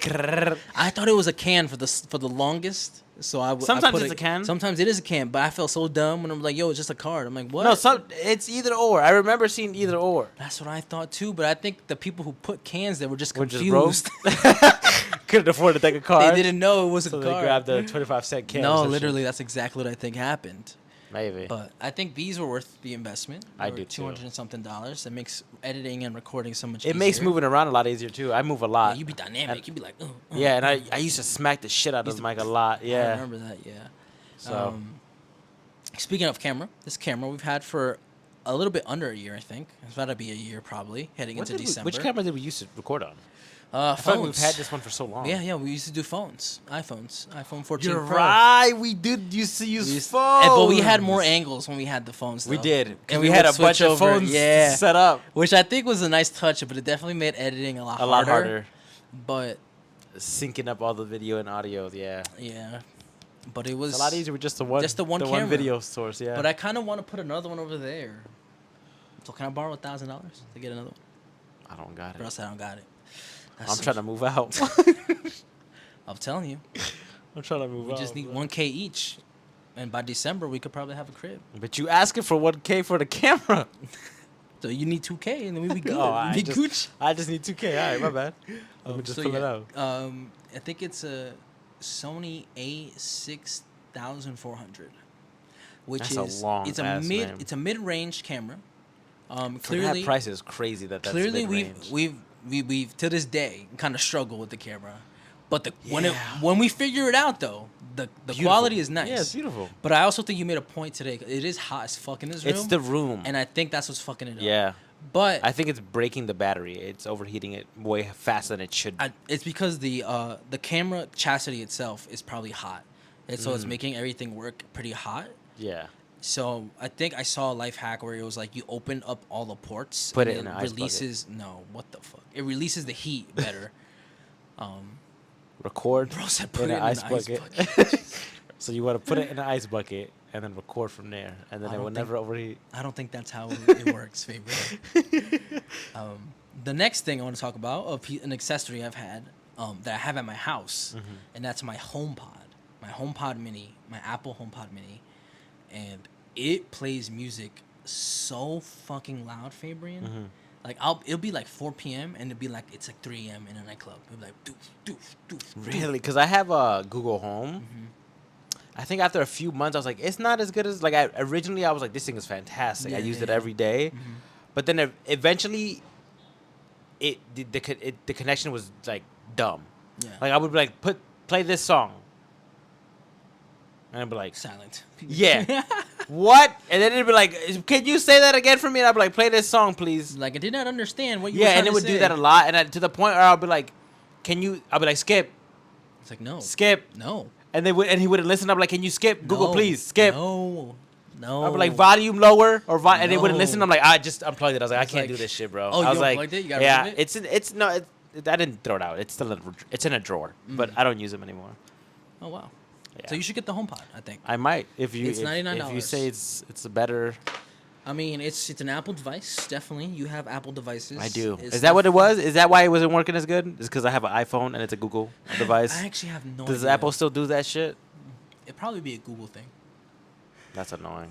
crrrr. I thought it was a can for the longest. So I Sometimes put it's a can. Sometimes it is a can, but I felt so dumb when I'm like, "Yo, it's just a card." I'm like, "What?" No, it's either or. I remember seeing either or. That's what I thought too. But I think the people who put cans there were just We're just confused. Couldn't afford to take a card. They didn't know it was so a they card. grabbed the 25-cent can. or No, some shit. literally, that's exactly what I think happened. Maybe. But I think these were worth the investment. I They do were too. $200 and something. It makes editing and recording so much. It makes easier. moving around a lot easier too. I move a lot. Yeah, you be dynamic. You be like, Yeah, and I used to smack the shit out of Used the to- mic a lot. I Yeah. remember that. Yeah. So Speaking of camera, this camera we've had for a little bit under a year, I think. It's about to be a year probably, heading into December. which camera did we used to record on? I I feel like we've had this one for so long. Yeah, we used to do iPhone 14 You're Pro. right. We did used to use We used- phones. But we had more angles when we had the phones. We though. did. and we had would a bunch switch of phones Yeah, set up. which I think was a nice touch, but it definitely made editing a lot A lot harder. But Syncing up all the video and audio. Yeah. yeah, but it was It's a lot easier with just the one camera. one video source. Yeah. But I kind of want to put another one over there. So can I borrow $1,000 to get another one? I don't got Or it. else I don't got it. I'm trying to move out. I'm telling you, I'm trying to move we out. just need bro. 1K each, and by December we could probably have a crib. But you asking for 1K for the camera. So you need 2K, and then we be good. Oh, we be Gucci. I just need 2K. All right, my bad. Let me just pull it out. I think it's a Sony A6400, which That's a is long it's a ass mid name. it's a mid-range camera. Clearly, Clearly, that price is crazy. That's clearly mid-range. we've to this day kind of struggled with the camera, but Yeah. when we figure it out though, the Beautiful. quality is nice. Yeah, it's beautiful. But I also think you made a point today. It is hot as fuck in this room. It's the room. and I think that's what's fucking it up. Yeah. But I think it's breaking the battery. It's overheating it way faster than it should. it's because the camera chassis itself is probably hot, and so Mm. it's making everything work pretty hot. Yeah. So I think I saw a life hack where it was like you open up all the ports, Put and it in an ice bucket. releases. No, what the fuck? It releases the heat better. Record Bro said put in it an in ice an ice bucket. So you want to put it in an ice bucket and then record from there, and then I it don't will think- never overheat. I don't think that's how it works, favorite. The next thing I want to talk about, an accessory I've had that I have at my house, Mm-hmm. and that's my HomePod Mini, my Apple HomePod Mini, and it plays music so fucking loud, Fabian. Mm-hmm. Like it'll be like 4 p.m. and it'll be like it's like 3 a.m. in a nightclub. It'll be like doof doof doof. doof. Really? Because I have a Google Home. Mm-hmm. I think after a few months, I was like, it's not as good as like originally. I was like, this thing is fantastic. I Yeah, used yeah, it yeah. every day. But then eventually, the connection was like dumb. Yeah. Like I would be like, play this song, and I'd be like, Silent. yeah, what? And then it'd be like, can you say that again for me? And I'd be like, play this song, please. Like I did not understand what you were Yeah, trying and it to would say. do that a lot, and to the point where I'll be like, I'll be like, skip, It's like no. skip, No. and and he wouldn't listen. I'd be like, can you skip? Google, No. please, skip. No. No. I'd be like, volume lower, and they wouldn't listen. No. I'm like, I just unplugged it. I was like, I It's can't like- do this shit, bro. Oh, I you was like, unplugged it? You gotta yeah, remove it? I didn't throw it out. It's still it's in a drawer, but I don't use them anymore. Oh wow. Yeah. So you should get the HomePod. I think. I might if you It's if $99. you say it's a better. I mean, it's an Apple device. Definitely, you have Apple devices. I do. It's Is that what it def- was? Is that why it wasn't working as good? Is because I have an iPhone and it's a Google device. I actually have no. Does idea. Apple still do that shit? It'd probably be a Google thing. That's annoying.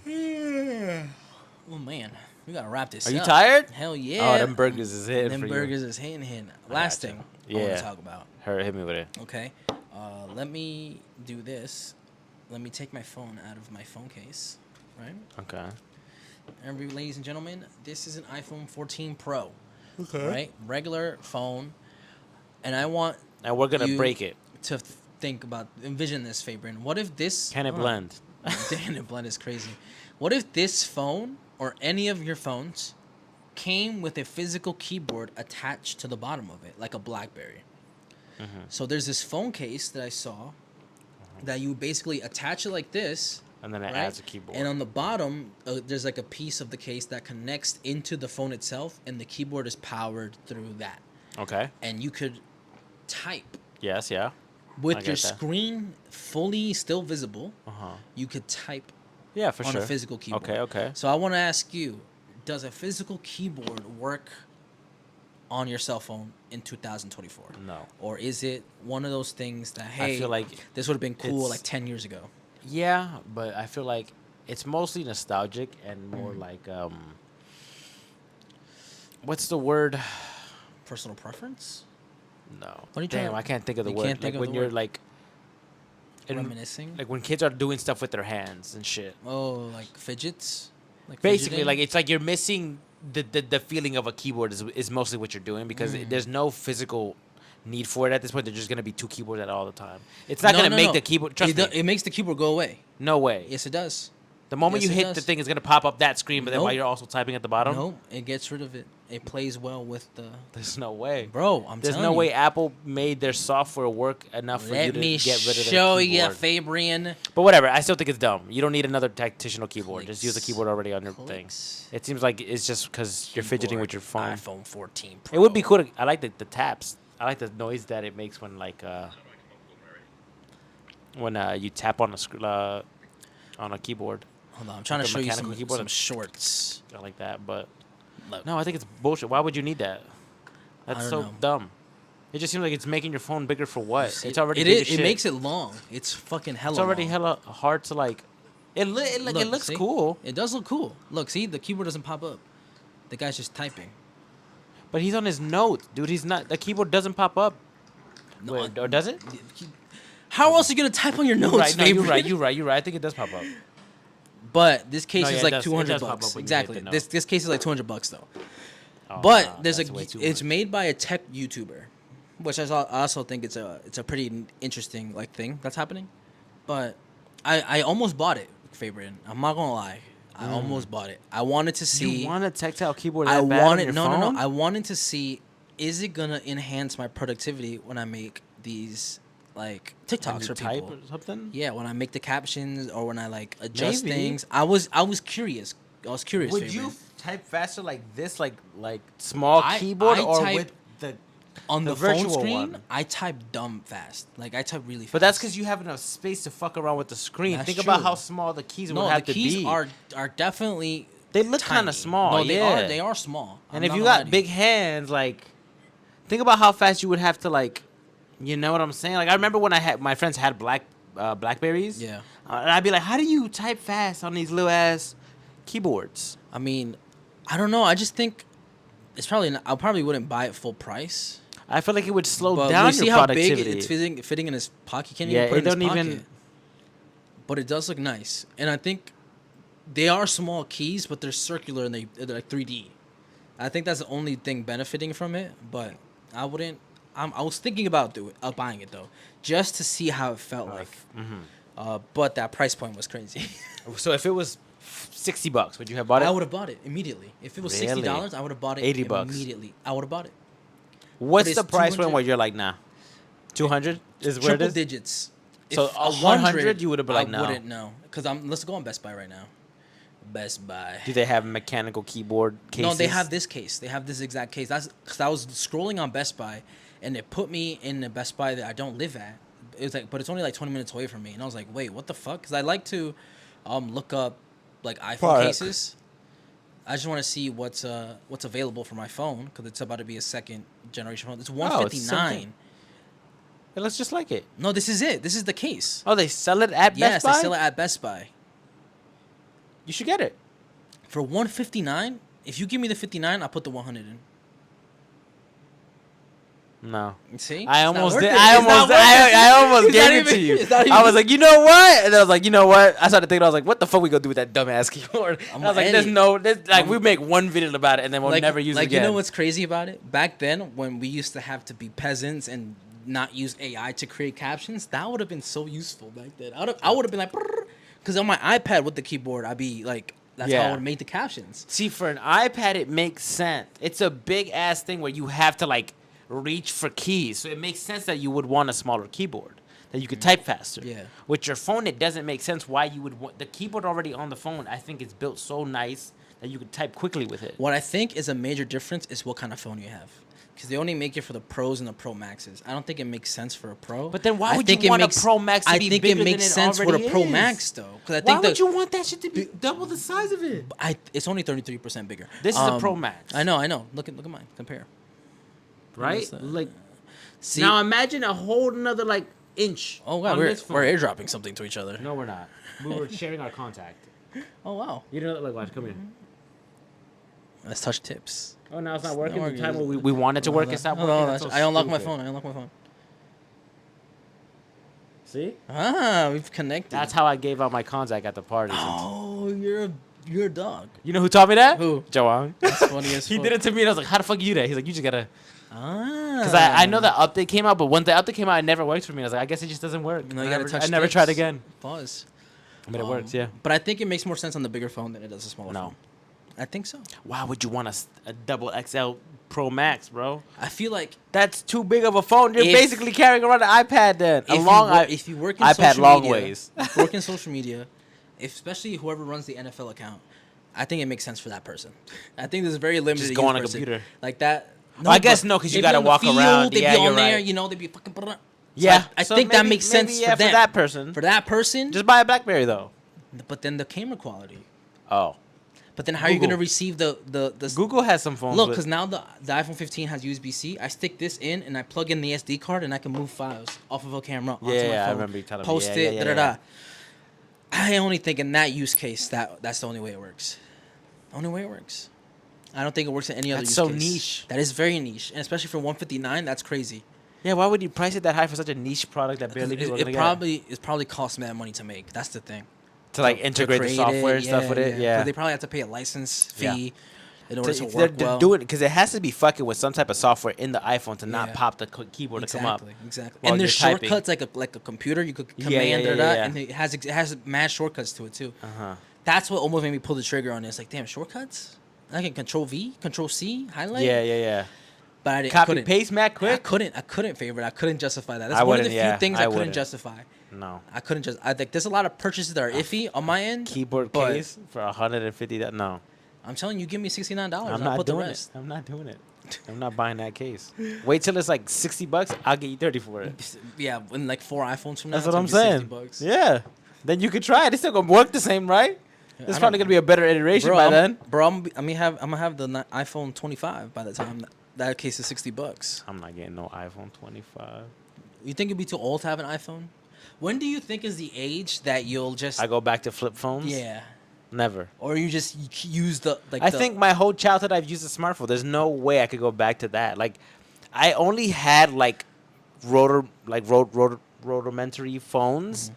Oh man, we gotta wrap this. Are you up. tired? Hell yeah. Oh, them burgers is hitting Them for burgers is hitting. Last gotcha. thing I want Yeah. to talk about. you. Hit me with it. Okay. Let me do this. Let me take my phone out of my phone case. Right. Okay. Ladies and gentlemen, this is an iPhone 14 Pro. Okay. Right? Regular phone. And I want And we're gonna You- break it. to envision this, Fabian. What if this... Can it blend? Damn, it blend is crazy. What if this phone, or any of your phones, came with a physical keyboard attached to the bottom of it, like a BlackBerry? So there's this phone case that I saw that you basically attach it like this, And then it right? adds a keyboard. And on the bottom, there's like a piece of the case that connects into the phone itself, and the keyboard is powered through that. Okay. And you could type Yes. Yeah. I with get your that. screen fully still visible. Uh huh. You could type Yeah, for on sure. a physical keyboard. Okay. So I want to ask you, does a physical keyboard work on your cell phone in 2024? No. Or is it one of those things that, I hey, feel like this would have been cool it's- like 10 years ago? Yeah, but I feel like it's mostly nostalgic and more Mm. like what's the word? Personal preference? No. What are you Damn, trying- I can't think of the you word. can't think Like of when the you're word. like Reminiscing? like when kids are doing stuff with their hands and shit. Oh, like fidgets? Like Basically, fidgeting? like it's like you're missing the feeling of a keyboard is mostly what you're doing because there's no physical need for it at this point. There's just gonna be two keyboards at all the time. It's not gonna make the keyboard. Trust me, It makes the keyboard go away. no way. Yes, it does. The moment yes, you it hit the does. thing, it's gonna pop up that screen, but then while Nope. you're also typing at the bottom, No, it gets rid of it. It plays well with the. there's no way. Bro, I'm There's telling no you. way Apple made their software work enough for you Let to me get rid of the show you, keyboard. Fabrian. But whatever, I still think it's dumb. You don't need another tactitional keyboard. Just use the Clicks. keyboard already on your thing. Clicks. It seems like it's just because you're fidgeting with your phone. iPhone 14 Pro. It would be cool. I like the taps. I like the noise that it makes when you tap on a keyboard. Hold on, I'm trying Like to a show you mechanical some, keyboard. some shorts. I like that, but Look, no, I think it's bullshit. Why would you need that? I That's don't so know. dumb. It just seems like it's making your phone bigger for what? see, It's already it big is. as It shit. makes it long. It's fucking hella. It's already long. hella hard to like. It looks see? cool, It does look cool. Look, see, the keyboard doesn't pop up. The guy's just typing. but he's on his notes, dude. He's not. The keyboard doesn't pop up. No, Wait, or does it? How else are you gonna type on your notes, Right, no, you're Fabrian? right. You're right. I think it does pop up. But this case No, is yeah, it like does- it 200 does pop up bucks. when you hit Exactly. the This case is like 200 bucks though. Oh, But no, there's that's way too it's much. made by a tech YouTuber, which I also think it's a pretty interesting like thing that's happening. But I almost bought it, Fabian. I'm not gonna lie. I almost bought it. I wanted to see. You want a tactile keyboard? I That bad on wanted your no phone? no. I wanted to see, is it gonna enhance my productivity when I make these like When TikToks you for type people? or something. Yeah, when I make the captions or when I like adjust Maybe. things. I was curious. I was curious. Would Fabian. you type faster like this, like small I- keyboard, I or type with the? on the the, phone virtual screen? one? I type dumb fast. Like I type really fast. But that's because you have enough space to fuck around with the screen. That's Think about true. how small the keys no, would the have to keys be. are definitely. They look kind tiny. of small. No, they yeah. They are small. And I'm if not you gonna lie got to big hands, like, think about how fast you would have to like, you know what I'm saying? Like I remember when I had my friends had Blackberries. Yeah. And I'd be like, how do you type fast on these little ass keyboards? I mean, I don't know. I just think it's probably. I probably wouldn't buy it full price. I feel like it would slow But down we see your how productivity. big it's fitting in his pocket. He can't Yeah, even put it it in his don't pocket. even- But it does look nice, and I think they are small keys, but they're circular and they're like 3D. I think that's the only thing benefiting from it. But I wouldn't. I was thinking about buying it though, just to see how it felt like. But that price point was crazy. So if it was $60, would you have bought it? I would have bought it immediately. If it was Really? $60, I would have bought it $80. immediately. I would have bought it. What's but the it's price point 200 where you're like, nah? 200 is where it Triple is? digits. So If a 100, you would've been like, I no. wouldn't know, cause let's go on Best Buy right now. Best Buy. Do they have mechanical keyboard cases? No, they have this case. They have this exact case. That's because I was scrolling on Best Buy, and it put me in the Best Buy that I don't live at. It was like, but it's only like 20 minutes away from me, and I was like, wait, what the fuck? Because I like to, look up like iPhone Fuck. cases. I just want to see what's available for my phone because it's about to be a second generation phone. It's Oh, it's the same 159. thing. It looks just like it. No, this is it. This is the case. Oh, they sell it at Yes, Best Buy? they sell it at Best Buy. You should get it. For 159, if you give me the 59, I'll put the 100 in. No. See? I It's not almost worth did. it. I It's not almost, worth it. I almost It's not gave it to even- you. it's not I was even- like, you know what? And then I was like, you know what? I started thinking, I was like, what the fuck we gonna do with that dumbass keyboard? And I was like, there's edit. no, we make one video about it and then we'll never use it like again. you know what's crazy about it? Back then, when we used to have to be peasants and not use AI to create captions, that would have been so useful back then. I would have been like, because on my iPad with the keyboard, I'd be like, that's how I Yeah. would have made the captions. See, for an iPad, it makes sense. It's a big ass thing where you have to like reach for keys. So it makes sense that you would want a smaller keyboard that you could type faster. Yeah. With your phone, it doesn't make sense why you would want the keyboard already on the phone. I think it's built so nice that you could type quickly with it. What I think is a major difference is what kind of phone you have. Because they only make it for the pros and the Pro Maxes. I don't think it makes sense for a pro. But then why I would think you it want makes, a Pro Max to I be think bigger it makes than sense for the already Pro is? Max though. Because I Why think would you want that shit to be double the size of it? it's only 33% bigger. This is a Pro Max. I know. Look at mine. Compare. Right? What's that? Like, See. now imagine a whole another like inch. Oh wow, on we're this phone. airdropping something to each other. No, we're not. We were sharing our contact. Oh wow. You know, like, watch, come here. Let's touch tips. Oh, now it's not It's working. not The time working. when we wanted to work, it's not working. That's so I unlocked my stupid. phone. See? Ah, we've connected. That's how I gave out my contact at the party. Oh, you're a dog. You know who taught me that? Who? Joang. That's funny as He fuck. did it to me, and I was like, "How the fuck you do that?" He's like, "You just gotta." Ah. Because I know that update came out, but when the update came out, it never worked for me. I was like, I guess it just doesn't work. No, you I gotta never, touch I never tips. tried again. Pause. But it works, yeah. But I think it makes more sense on the bigger phone than it does a smaller No. phone. I think so. Why would you want a double XL Pro Max, bro? I feel like That's too big of a phone. You're If- basically carrying around an iPad then. if you work in iPad social long media, ways. if you work in social media, especially whoever runs the NFL account, I think it makes sense for that person. I think there's very limited. Just go use on a person. computer. like that. I guess but no, 'cause you they be gotta on the walk field, around. They Yeah, be on you're there, right. you know. They be fucking. So Yeah. I So think that maybe- makes sense maybe, for yeah, them. for that person. For that person, Just buy a BlackBerry though. but then the camera quality. Oh. But then how are you Google. gonna receive the Google has some phones. Look, with- because now the iPhone 15 has USB-C. I stick this in and I plug in the SD card and I can move files off of a camera onto my phone. Yeah, I remember you telling me. Post Yeah, it, yeah, da yeah, da da. I only think in that use case that's the only way it works. The only way it works. I don't think it works in any other That's use so case. niche. That is very niche, and especially for 159, that's crazy. Yeah, why would you price it that high for such a niche product that barely people are gonna get? It probably costs me that money to make. That's the thing. To like To integrate the create software it, and stuff with it. Yeah. 'Cause they probably have to pay a license fee in order to They're work well. doing it because it has to be fucking with some type of software in the iPhone to not Yeah. pop the keyboard to come up. Exactly. while And there's you're typing. shortcuts like a computer. You could Yeah, command yeah, da, yeah. and it has mad shortcuts to it too. Uh-huh. That's what almost made me pull the trigger on it. It's like, damn, shortcuts. I can Control V, Control C, highlight. Yeah. But I Copy couldn't. paste Mac I quick. couldn't favorite. I couldn't justify that. That's I one of the wouldn't, few yeah, things I I couldn't wouldn't. justify. No. I couldn't just. I think there's a lot of purchases that are iffy on my end. Keyboard but case for $150. No, I'm telling you, give me $69. I'm I'll not put the doing it. rest. I'm not doing it. I'm not buying that case. Wait till it's like $60. I'll get you 30 for it. Yeah, in like 4 iPhones from now. That's it's what I'm gonna be saying. $60. Yeah. Then you could try it. It's still gonna work the same, right? I It's don't probably know. gonna be a better iteration Bro, by I'm, then. bro, I'm gonna have the iPhone 25 by the time that case is $60. I'm not getting no iPhone 25. You think it'd be too old to have an iPhone? When do you think is the age that you'll just I go back to flip phones. yeah, Never. or you just use the like? I the, think my whole childhood I've used a smartphone. There's no way I could go back to that. Like, I only had like rudimentary phones.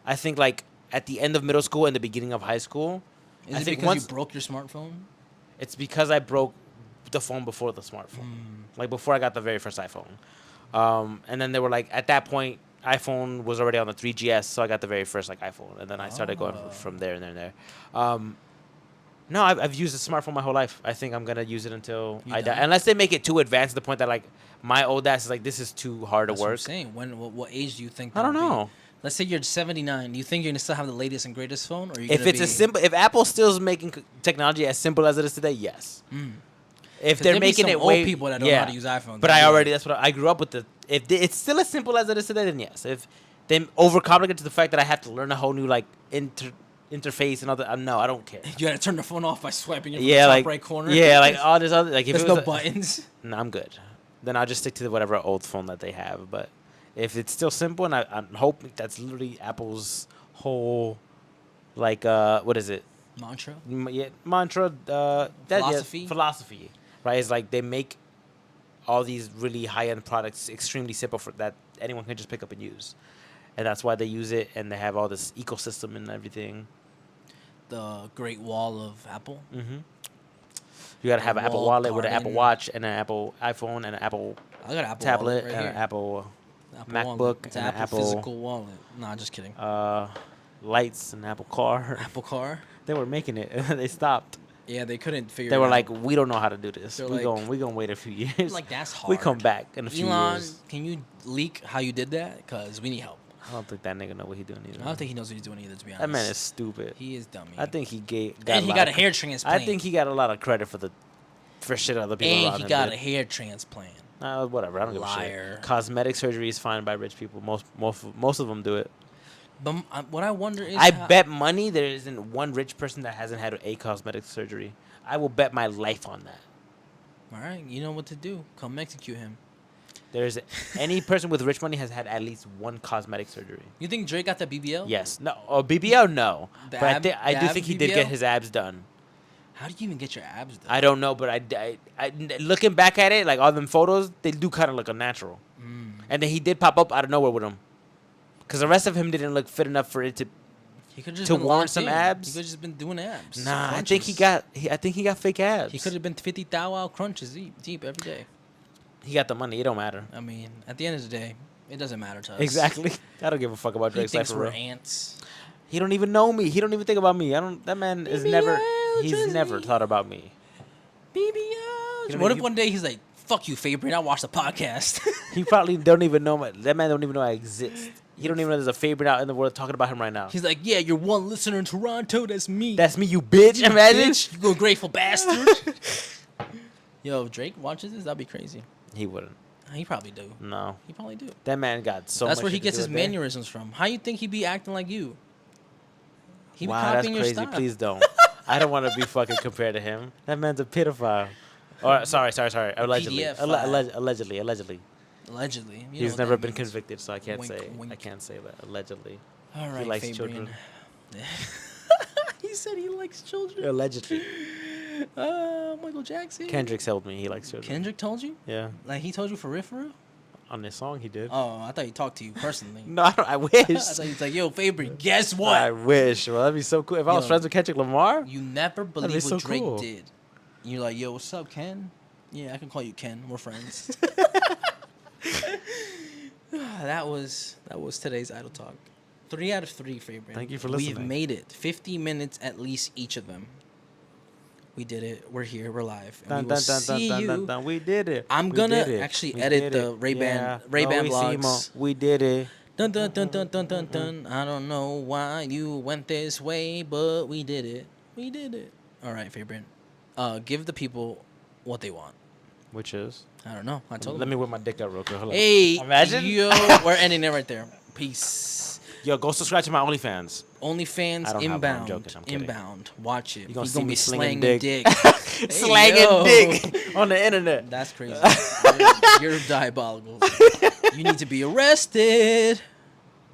I think like at the end of middle school and the beginning of high school. is I it think because once you broke your smartphone? it's because I broke the phone before the smartphone, like before I got the very first iPhone. And then they were like, at that point, iPhone was already on the 3GS, so I got the very first like iPhone, and then I started going from there and there and there. No, I've used a smartphone my whole life. I think I'm gonna use it until You I die, die? unless they make it too advanced to the point that like my old ass is like, this is too hard That's to what I'm work. saying. What age do you think? I don't that'll be? know. Let's say you're 79. Do you think you're gonna still have the latest and greatest phone, or If it's as simple, if Apple still is making technology as simple as it is today, yes. If they're making it old way, people that don't know how to use iPhones. But I already, that's what I grew up with. It's still as simple as it is today, then yes. If they overcomplicate to the fact that I have to learn a whole new like interface and all that, no, I don't care. You gotta turn the phone off by swiping it from Yeah, the top like right corner. yeah, like all this other like if There's it was no buttons. No, I'm good. Then I'll just stick to whatever old phone that they have. But if it's still simple, and I'm hoping that's literally Apple's whole like what is it? Mantra. Mantra. Philosophy? Philosophy. Right? It's like they make all these really high-end products extremely simple for that anyone can just pick up and use. And that's why they use it, and they have all this ecosystem and everything. The Great Wall of Apple. Mm-hmm. You gotta have an Apple Walled Wallet with an Apple garden. Watch and an Apple iPhone and an Apple I got an Apple tablet wallet right and here. an Apple Apple MacBook wallet. It's and an an Apple Apple physical wallet. Nah, just kidding. lights and Apple Car. Apple Car. They were making it. They stopped. Yeah, they couldn't figure. They it were out. like, we don't know how to do this. They're We like- gonna wait a few years. I'm like, that's hard. We come back in a few Elon, years. can you leak how you did that? Cause we need help. I don't think that nigga know what he doing either. I don't think he knows what he's doing either. To be honest, That man is stupid. He is dummy. I think he and he got a hair transplant. I think he got a lot of credit for shit other people and around he him got did. a hair transplant. Whatever. I don't give a Liar. shit. Cosmetic surgery is fine by rich people. Most of them do it. But what I wonder is, I bet money there isn't one rich person that hasn't had a cosmetic surgery. I will bet my life on that. All right, you know what to do. Come execute him. There's any person with rich money has had at least one cosmetic surgery. You think Drake got the BBL? Yes. No. Oh, BBL, no. The But I do ab think he did BBL? get his abs done. How do you even get your abs done? I don't know, but I looking back at it, like all them photos, they do kind of look unnatural. And then he did pop up out of nowhere with them. Because the rest of him didn't look fit enough for it to. He could just to been warrant locked some in. abs? He could just been doing abs. Nah, I think he crunches. got fake abs. He could have been 50 thou wow crunches deep every day. He got the money. It don't matter. I mean, at the end of the day, it doesn't matter to us. Exactly. I don't give a fuck about He Drake's life thinks for we're real. ants. He don't even know me. He don't even think about me. That man is never. He's never thought about me. BBL. What if one day he's like, "Fuck you, Fabian. I watched the podcast." He probably don't even know. That man don't even know I exist. He don't even know there's a favorite out in the world talking about him right now. He's like, "Yeah, you're one listener in Toronto. That's me. That's me, you bitch. Imagine. Bitch, you ungrateful bastard." Yo, if Drake watches this, that'd be crazy. He wouldn't. He probably do. No. He probably do. That man got so That's much where he shit to gets do his a day. mannerisms from. How you think he be acting like you? He be Wow, that's copying your crazy. style. Please don't. I don't want to be fucking compared to him. That man's a pedophile. Or sorry. Allegedly. PDF Allegedly. Allegedly. You know He's what never that been means. convicted, so I can't Wink, say. wink. I can't say that. Allegedly. All right, He likes Fabian. children. He said he likes children. Allegedly. Michael Jackson. Kendrick told me he likes children. Kendrick told you? Yeah. Like he told you for real? On this song, he did. Oh, I thought he talked to you personally. No, I wish. I thought he was like, "Yo, Fabian, guess what? I wish. Well, that'd be so cool. If I was Yo. friends with Kendrick Lamar, You never be believe so what Drake cool. did." You're like, "Yo, what's up, Ken?" Yeah, I can call you Ken. We're friends. That was today's Idle Talk. 3 out of 3, Fabian. Thank you for We've listening. made it. 50 minutes at least each of them. We did it. We're here. We're live. And we will see you. We did it. I'm We gonna did it. actually We edit did the it. Ray-Ban Yeah. vlogs. Bravissimo. We did it. Dun dun dun dun dun dun dun. I don't know why you went this way, but we did it. We did it. All right, Fabian. Give the people what they want. Which is? I don't know. I told Let them. me whip my dick out real quick. Hold on. Hey, Imagine. yo, we're ending it right there. Peace. Yo, go subscribe to my OnlyFans. OnlyFans I don't have one, I'm inbound. joking, I'm kidding. Inbound. Watch it. You gonna He's see me be slinging slanging dick. Hey, Slanging yo. dick on the internet. That's crazy. You're diabolical. You need to be arrested.